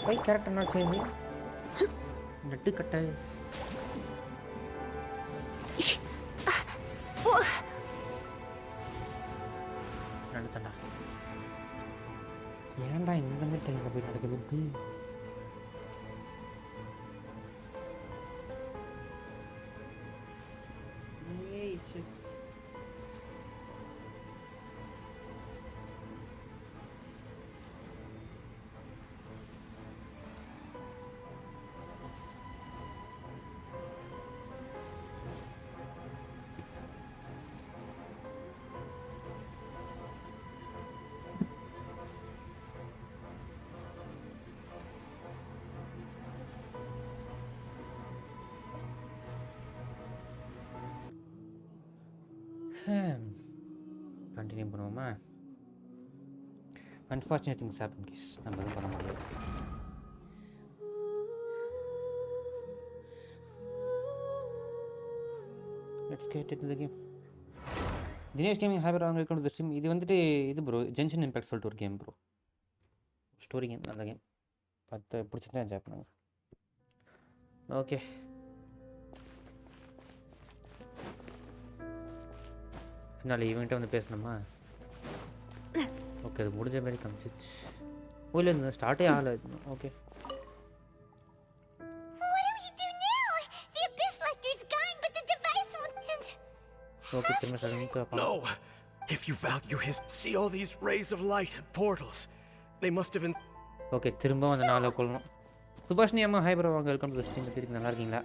[SPEAKER 1] Why character not changing? நட்டு கட்ட. நடத்தடா. ஏன்டா இந்த மாதிரி டைம்ல போய் நடக்குது இப்படி? ஏய் ஷிட். கண்டினியூ பண்ணுவோமா? Unfortunate things happen guys. நம்ம எதுவும் பண்ண முடியாது. Let's get into the game. Dinesh gaming happy ராங் வெல்கம் டு தி ஸ்ட்ரீம். இது வந்துட்டு இது ப்ரோ ஜென்ஷன் இம்பாக்ட் சொல்லிட்டு ஒரு கேம் ப்ரோ. Story game. நல்ல கேம். பார்த்து பிடிச்சிருந்தா என்ஜாய் பண்ணுங்க. ஓகே ஃபினாலே இவன்கிட்ட வந்து பேசணுமா? ஓகே, அது முடிஞ்ச மாதிரி காமிச்சிச்சு. ஓ இல்லை, இந்த ஸ்டார்ட்டே ஆகலை. ஓகே. ஓகே, திரும்ப சடங்கு.
[SPEAKER 9] No! If you value his... See all these rays of light and portals. They must have been...
[SPEAKER 1] okay, திரும்ப அந்த 4 கொள்ளணும். சுபாஷினி அம்மா ஹை ப்ரோ, வாங்க, வெல்கம் டு தி ஸ்ட்ரீம். எப்படி நல்லா இருக்கீங்களா?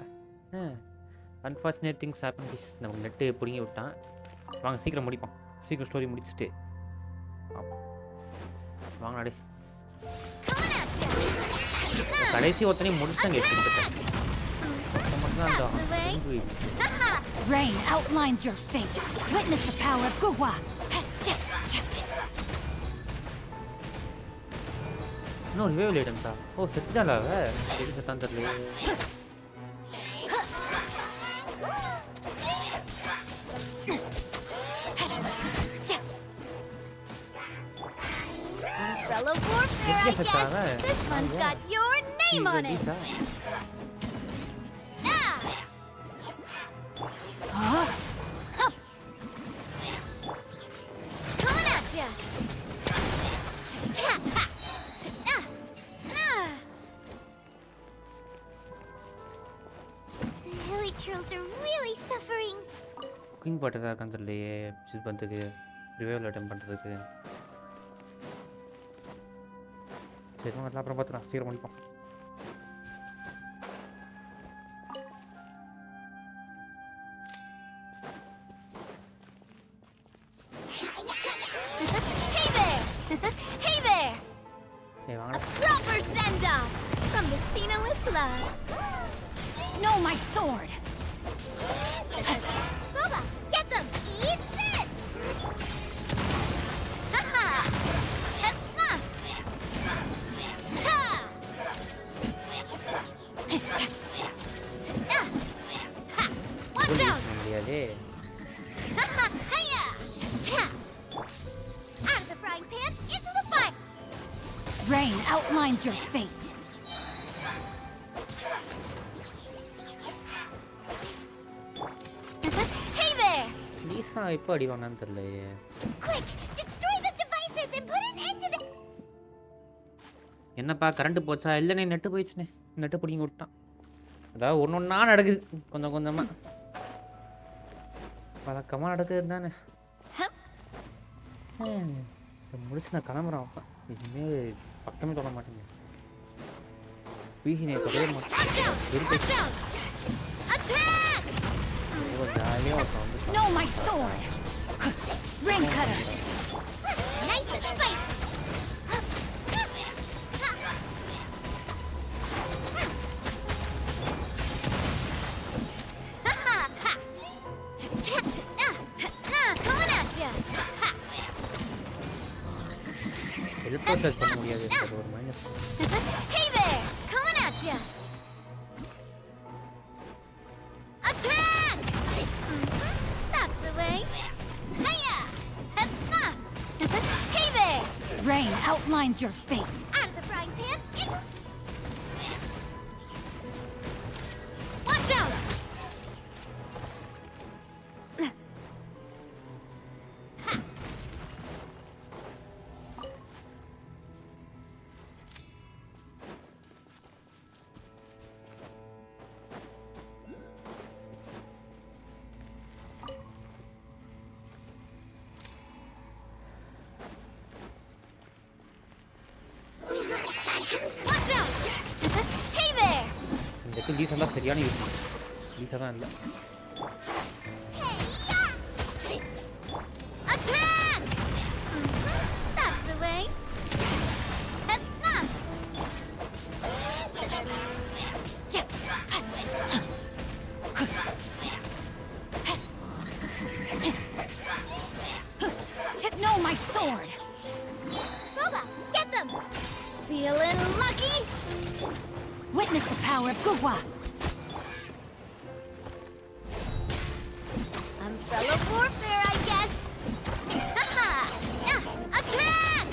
[SPEAKER 1] Unfortunate things happen please. நம்ம நெட்டு பிடிங்கி விட்டான். வாங்க சீக்கிரம் முடிப்போம். சீக்கிரம் ஸ்டோரி முடிச்சுட்டு வாங்க நாடு. கடைசி ஒருத்தனையும் முடிச்சுட்டாங்க. மட்டும்தான் அந்த
[SPEAKER 10] Rain outlines your fate. Witness the power of Guwa.
[SPEAKER 1] No, revival items. Oh, செத்துட்டாளா அவ? எது செத்தான் தெரியல.
[SPEAKER 5] Fellow warfare, I guess. This one's got your name on it. Coming at ya. The Elytros are really suffering.
[SPEAKER 1] Cooking பாட்டதா இருக்கான்னு தெரியலையே. இது பண்ணுறதுக்கு revival அட்டம் பண்ணுறதுக்கு. சரி, அதெல்லாம் அப்புறம் பார்த்துக்கலாம். சீக்கிரம் முடிப்போம்.
[SPEAKER 5] Proper send-off from the Spina with love.
[SPEAKER 10] No, my sword.
[SPEAKER 5] Boba, get them. Eat this. Haha. Ha. Watch out. Hiya. Out of the frying pan into the fire.
[SPEAKER 10] Rain outlines your fate.
[SPEAKER 5] Hey there!
[SPEAKER 1] Lisa, இப்போ அடி வாங்கன்னு தெரியலையே.
[SPEAKER 3] Quick, destroy the devices and put an end to the...
[SPEAKER 1] என்னப்பா current போச்சா? இல்லைண்ணே, net போயிடுச்சுண்ணே. Net பிடிங்கி விட்டான். அதாவது ஒன்றா நடக்குது, கொஞ்சம் கொஞ்சமாக வழக்கமாக நடக்குது தானே. முடிச்சு நான் கிளம்புறேன். அப்பா இனிமேல் பக்கமே தொட மாட்டேங்க. வீசினே தொடவே மாட்டேன். ஜாலியாக ஒருத்தன் வந்து
[SPEAKER 10] No, my sword. Ring cutter.
[SPEAKER 5] Nice and spicy. Coming at ya.
[SPEAKER 1] Help touch பண்ண முடியாது. ஒரு minus.
[SPEAKER 5] Hey there! Coming at ya! Attack! That's the way. Hiya! Hey there!
[SPEAKER 10] Rain outlines your fate.
[SPEAKER 5] Out of the frying pan, it's... Watch out! Watch out! Hey there!
[SPEAKER 1] இந்த Lisa தான் சரியான use. Lisa தான் இல்லை.
[SPEAKER 5] Attack! That's the way.
[SPEAKER 10] No, my sword.
[SPEAKER 5] Boba, get them! Feeling lucky?
[SPEAKER 10] Witness the power of Guwa.
[SPEAKER 5] Umbrella warfare, I guess. Attack!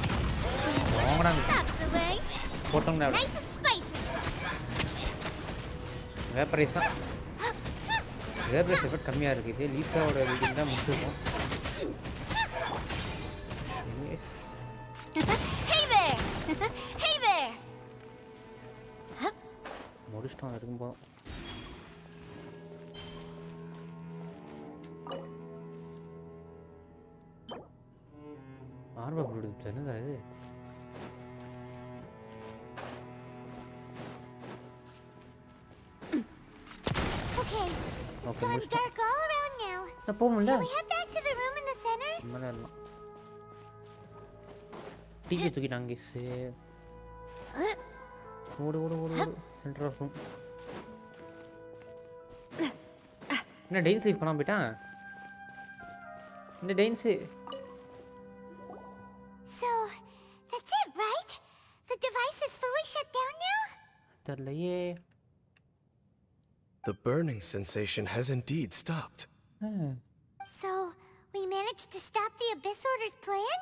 [SPEAKER 5] That's the way.
[SPEAKER 1] போட்டோம்னா
[SPEAKER 5] Nice and spicy.
[SPEAKER 1] Vaporise தான். Vaporise effect கம்மியாக இருக்குது. லீசாவோட video தான் முடிச்சிருக்கோம். Yes.
[SPEAKER 5] Hey there! Hey there!
[SPEAKER 1] முடிச்சிட்டோம் இருக்கும்போது. ஆர்வம் கொடுத்து என்னது இது?
[SPEAKER 3] Okay, it's
[SPEAKER 1] Okay,
[SPEAKER 3] gone
[SPEAKER 1] முடிச்சிட்டோம்.
[SPEAKER 3] dark all around now.
[SPEAKER 1] நான் போகமுடியல.
[SPEAKER 3] Shall we head back to the room in the center?
[SPEAKER 1] மேலே எல்லாம் டிவி தூக்கிட்டாங்க சே. ஓடு ஓடு ஓடு ஓடு சென்டர் ஆஃப் ரூம். என்ன டெயின் சேவ் பண்ணாம போயிட்டான்? இந்த டெயின்ஸ்
[SPEAKER 3] So, that's it, right? The device is fully shut down now?
[SPEAKER 1] தெரியலையே.
[SPEAKER 9] The burning sensation has indeed stopped.
[SPEAKER 3] So, we managed to stop the Abyss Order's plan?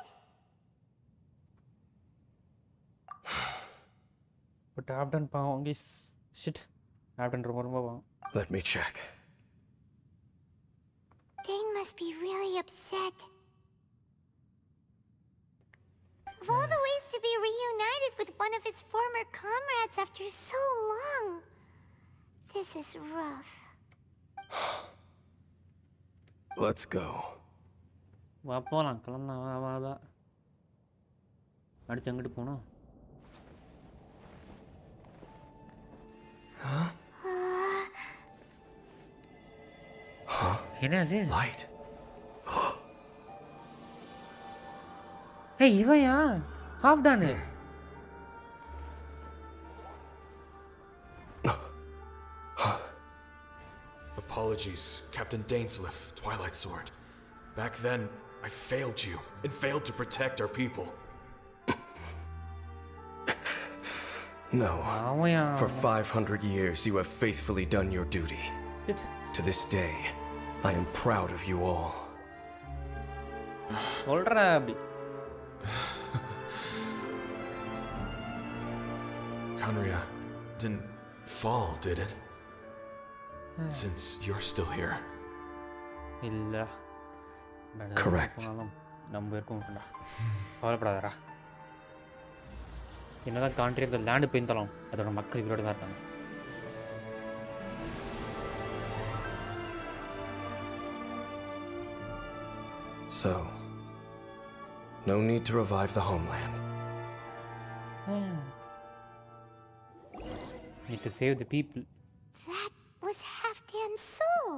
[SPEAKER 1] But option பாவம் guys. Shit. Option ரொம்ப ரொம்ப பாவம்.
[SPEAKER 9] Let me check.
[SPEAKER 3] Dane must be really upset. Of all the ways to be reunited with one of his former comrades after so long, this is rough.
[SPEAKER 9] Let's go.
[SPEAKER 1] வா போகலாம் கிளம்பலாம் வா வா வா. அடிச்சு அங்கிட்டு போனோம். என்னது?
[SPEAKER 9] Light.
[SPEAKER 1] ஏய் இவையா Halfdan.
[SPEAKER 12] Apologies, Captain Dainsliff, Twilight Sword. Back then, I failed you and failed to protect our people.
[SPEAKER 9] No. For 500 years, you have faithfully done your duty. To this day, I am proud of you all.
[SPEAKER 1] சொல்றா அப்படி.
[SPEAKER 12] Conria didn't fall, did it? Since you're still here.
[SPEAKER 1] இல்ல.
[SPEAKER 9] Correct.
[SPEAKER 1] நம்ம இருக்கோம்டா. கவலைப்படாதடா. என்னதான் Gondry அந்த land போயிருந்தாலும் அதோட மக்கள் இவரோட தான் இருக்காங்க.
[SPEAKER 9] So, no need to revive the homeland.
[SPEAKER 1] Need to save the people.
[SPEAKER 3] That was Halfdan's soul.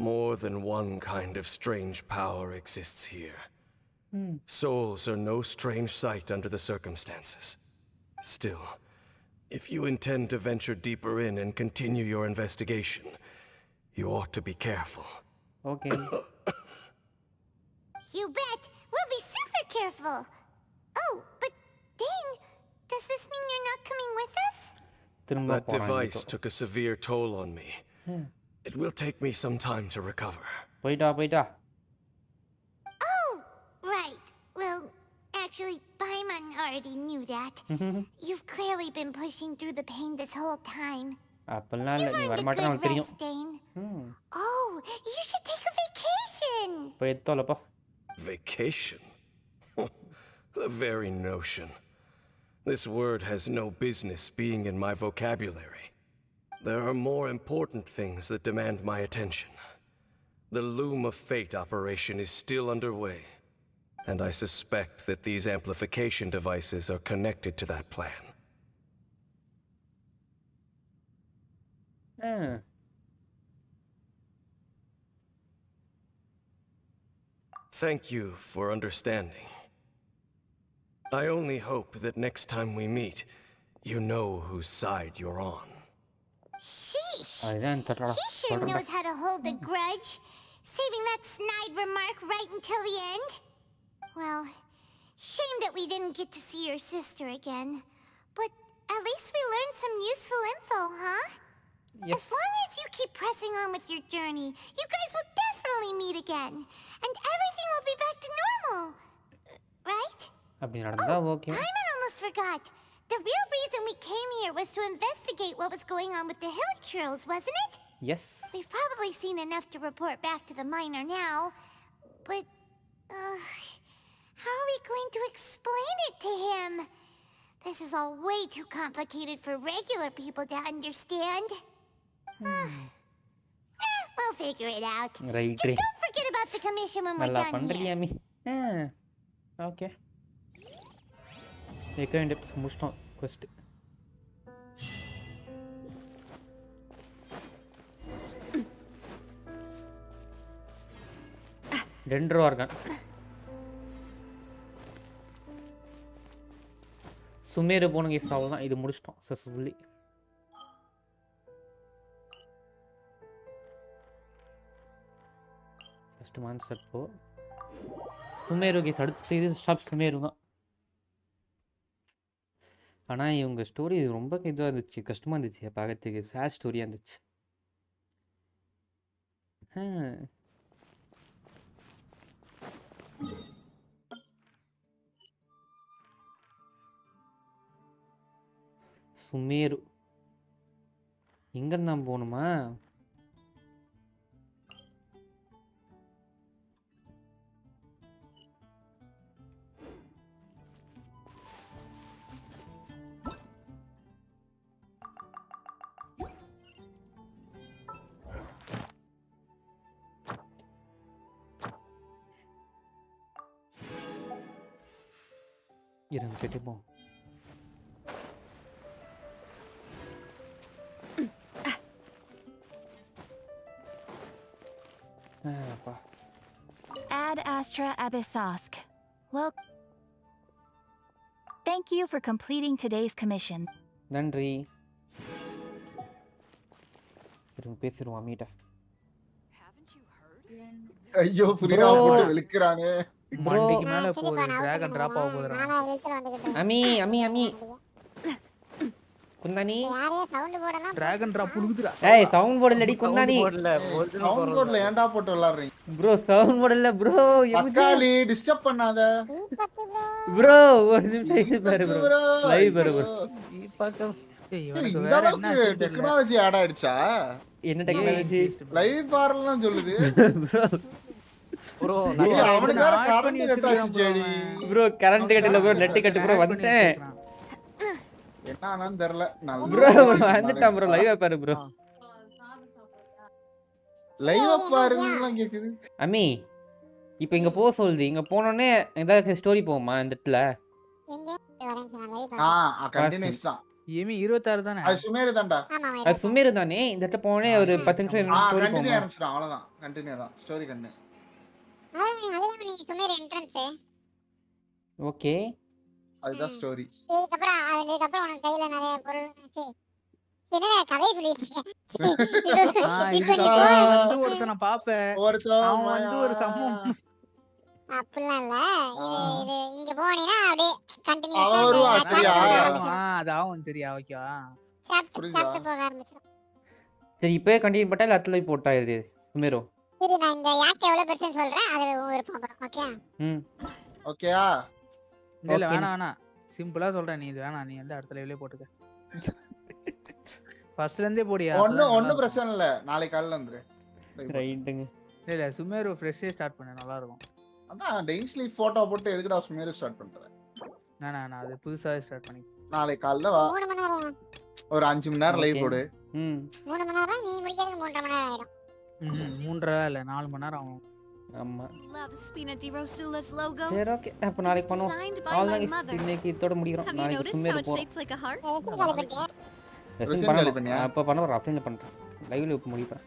[SPEAKER 9] More than one kind of strange power exists here. Souls are no strange sight under the circumstances. Still, if you intend to venture deeper in and continue your investigation, you ought to be careful.
[SPEAKER 1] Okay.
[SPEAKER 3] You bet. We'll be super careful. Oh, but Dane, does this mean you're not coming with us?
[SPEAKER 9] That device took a severe toll on me. It will take me some time to recover.
[SPEAKER 1] போய்டா.
[SPEAKER 3] Oh, right. Well, actually, Paimon already knew that. You've clearly been pushing through the pain this whole time.
[SPEAKER 1] அப்பலாம் இல்ல நீ வர மாட்டேன்னு எனக்கு தெரியும்.
[SPEAKER 3] Oh, you should take a vacation.
[SPEAKER 1] போய் எத்தோலப்பா.
[SPEAKER 9] Vacation? The very notion. This word has no business being in my vocabulary. There are more important things that demand my attention. The Loom of Fate operation is still underway, and I suspect that these amplification devices are connected to that plan. Thank you for understanding. I only hope that next time we meet, you know whose side you're on.
[SPEAKER 3] Sheesh.
[SPEAKER 1] அதுதான்
[SPEAKER 3] He sure knows how to hold a grudge, saving that snide remark right until the end. Well, shame that we didn't get to see your sister again. But at least we learned some useful info, huh?
[SPEAKER 1] Yes.
[SPEAKER 3] As long as you keep pressing on with your journey, you guys will definitely meet again. And everything will be back to normal. Right?
[SPEAKER 1] அப்படி நடந்தா okay.
[SPEAKER 3] I almost forgot. The real reason we came here was to investigate what was going on with the hill trolls, wasn't it?
[SPEAKER 1] Yes.
[SPEAKER 3] We've probably seen enough to report back to the miner now, but how are we going to explain it to him? This is all way too complicated for regular people to understand. We'll figure it out.
[SPEAKER 1] Right.
[SPEAKER 3] Just don't forget about the commission when we're
[SPEAKER 1] நல்லா
[SPEAKER 3] done
[SPEAKER 1] பண்றியா
[SPEAKER 3] here.
[SPEAKER 1] Me? Okay. Requiem depths முடிச்சிட்டோம் quest. டென்ட்ரோ argon. Sumeru போன case அவ்வளோதான். இது முடிச்சிட்டோம் successfully. First monster போ. Sumeru case அடுத்து இது ஸ்டாப் சுமேரு தான். ஆனால் இவங்க ஸ்டோரி ரொம்ப இதுவாக இருந்துச்சு, கஷ்டமாக இருந்துச்சு பார்க்கறதுக்கு. சேட் ஸ்டோரியாக இருந்துச்சு. சுமேரு இங்கேருந்து தான் போகணுமா? இருங்க கட்டிப்போம்.
[SPEAKER 2] Ad Astra Abyssosk. Well, thank you for completing today's commission.
[SPEAKER 1] நன்றி. இருங்க பேசிடுவோம் அம்மிட்ட.
[SPEAKER 8] ஐயோ புரியவா போட்டு விழுக்குறானே.
[SPEAKER 7] மண்டைக்கு மேல போகுது. டிராகன் டிராப் ஆக போகுதுடா.
[SPEAKER 1] அம்மி அம்மி அம்மி குந்தானி
[SPEAKER 3] யாரே சவுண்ட் போடலாம்.
[SPEAKER 7] டிராகன் டிராப் புழுகுதுடா.
[SPEAKER 1] ஏய் சவுண்ட் போடலடி குந்தானி.
[SPEAKER 8] சவுண்ட் போடல ஏன்டா போட்டு விளையாடுறீங்க?
[SPEAKER 1] ப்ரோ சவுண்ட் போடல ப்ரோ.
[SPEAKER 8] அக்காலி டிஸ்டர்ப் பண்ணாத.
[SPEAKER 1] ப்ரோ ஒரு நிமிஷம் இது பாரு ப்ரோ. லைவ் பாரு ப்ரோ.
[SPEAKER 7] பக்கம்
[SPEAKER 8] இந்த அளவுக்கு டெக்னாலஜி ஆட் ஆயிடுச்சா?
[SPEAKER 1] என்ன டெக்னாலஜி?
[SPEAKER 8] லைவ் பார்லாம் சொல்லுது.
[SPEAKER 7] ப்ரோ
[SPEAKER 8] அவனுக்கு வேற கரண்ட் கட் ஆச்சு ஜேடி.
[SPEAKER 1] ப்ரோ கரண்ட் கட் இல்ல ப்ரோ, நெட் கட் ப்ரோ. வந்துட்டேன்.
[SPEAKER 8] என்ன ஆனான்னு தெரியல.
[SPEAKER 1] ப்ரோ வந்துட்டேன் ப்ரோ. லைவ் பாரு ப்ரோ.
[SPEAKER 8] லைவ் பாருன்னு கேக்குது.
[SPEAKER 1] அம்மி இப்போ இங்க போ சொல்லுது. இங்க போனோனே ஏதாவது ஸ்டோரி போகுமா இந்த இடத்துல?
[SPEAKER 3] எங்க வரேன் நான் லைவ்
[SPEAKER 8] கண்டினியூஸ் தான்.
[SPEAKER 7] ஏமி 26 தானே?
[SPEAKER 8] அது சுமேரு தான்டா.
[SPEAKER 3] ஆமா
[SPEAKER 1] அது சுமேரு தானே. இந்த இடத்துல போனே ஒரு 10 நிமிஷம் ஸ்டோரி
[SPEAKER 8] கண்டினியூ
[SPEAKER 1] போகுமா?
[SPEAKER 8] ஆரம்பிச்சிடும் அவ்வளவுதான். கண்டினியூ தான் ஸ்டோரி கண்டினியூ.
[SPEAKER 3] அதுதான் நீ சுமேர் என்ட்ரன்ஸ்.
[SPEAKER 1] ஓகே
[SPEAKER 8] அதுதான் ஸ்டோரி.
[SPEAKER 3] இதுக்கப்புறம் உனக்கு கையில நிறைய பொருள் ஆச்சு. என்ன கதை சொல்லிருக்கீங்க?
[SPEAKER 7] வந்து ஒருத்தனை பாப்பேன். அவன் வந்து ஒரு சம்பவம்
[SPEAKER 3] அப்படிலாம் இல்ல. இது இங்க போனீனா அப்படியே
[SPEAKER 8] அவன் வருவா, சரியா?
[SPEAKER 7] அது ஆகும். சரியா ஓகேவா?
[SPEAKER 3] சாப்பிட்டு போக ஆரம்பிச்சிடும்.
[SPEAKER 1] சரி இப்போ கண்டினியூ பண்ணா இல்ல அத்லை போட்டா இது சுமேரு.
[SPEAKER 3] சரி நான் இந்த யாக் எவ்வளவு பெருசுன்னு சொல்றேன். அது விருப்பம் அப்புறம். ஓகே
[SPEAKER 8] ஓகேயா?
[SPEAKER 7] இல்ல வேணாம். சிம்பிளா சொல்றேன். நீ இது வேணாம். நீ வந்து அடுத்த லைவ்லயே போட்டுக்க. ஃபர்ஸ்ட்ல இருந்தே போடியா?
[SPEAKER 8] ஒண்ணு பிரச்சனை இல்ல. நாளைக்கு காலையில வந்துரு.
[SPEAKER 1] ரைட்டுங்க.
[SPEAKER 7] இல்ல சுமேரு ஃப்ரெஷ்ஷே ஸ்டார்ட் பண்ணு. நல்லா இருக்கும்.
[SPEAKER 8] அதான் டெய்லி போட்டோ போட்டு எதுக்குடா சுமேரு ஸ்டார்ட் பண்றேன்?
[SPEAKER 7] நான் அது புதுசாவே ஸ்டார்ட் பண்ணி.
[SPEAKER 8] நாளைக்கு காலையில வா.
[SPEAKER 3] 3 மணி நேரம்.
[SPEAKER 8] ஒரு 5 மணி நேரம் லைவ் போடு.
[SPEAKER 3] 3 மணி நேரம். நீ முடிக்கிறதுக்கு 3.5 மணி நேரம் ஆயிடும்.
[SPEAKER 7] 3.5 இல்ல 4 மணி நேரம் ஆகும்.
[SPEAKER 1] ஆமா
[SPEAKER 5] Love Spina di Rosula's logo.
[SPEAKER 1] சரி ஓகே. அப்ப நாளைக்கு பண்ணுவோம். அவ்வளவுதான். இன்னைக்கு இதோட முடிக்கிறோம்.
[SPEAKER 5] Have you
[SPEAKER 1] நாளைக்கு
[SPEAKER 5] noticed how
[SPEAKER 1] சுமேரு
[SPEAKER 5] it's
[SPEAKER 1] போறோம்.
[SPEAKER 5] shaped like a heart?
[SPEAKER 1] Resin பண்ணலாம். அப்ப பண்ண வர ஆப்ஷன்ல பண்றேன். லைவ்ல இப்ப முடிப்பேன்.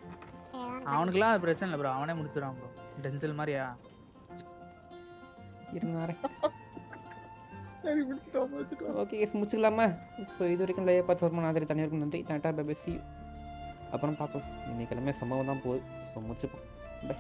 [SPEAKER 7] அவனுக்குலாம் அது பிரச்சனை இல்ல ப்ரோ. அவனே முடிச்சிரான் ப்ரோ. டென்சில் மாதிரியா?
[SPEAKER 1] இருங்க வரேன்.
[SPEAKER 8] சரி முடிச்சிட்டோம்.
[SPEAKER 1] Okay case முடிச்சுக்கலாமா? ஸோ இது வரைக்கும் லைவ் பார்த்து வரணும். ஆதரவு தனியாக இருக்கும். நன்றி. Tata bye bye. See you. அப்புறம் பார்ப்போம். இன்னைக்கு எல்லாமே சம்பவம் தான் போகுது. ஸோ முடிச்சுப்போம். பை.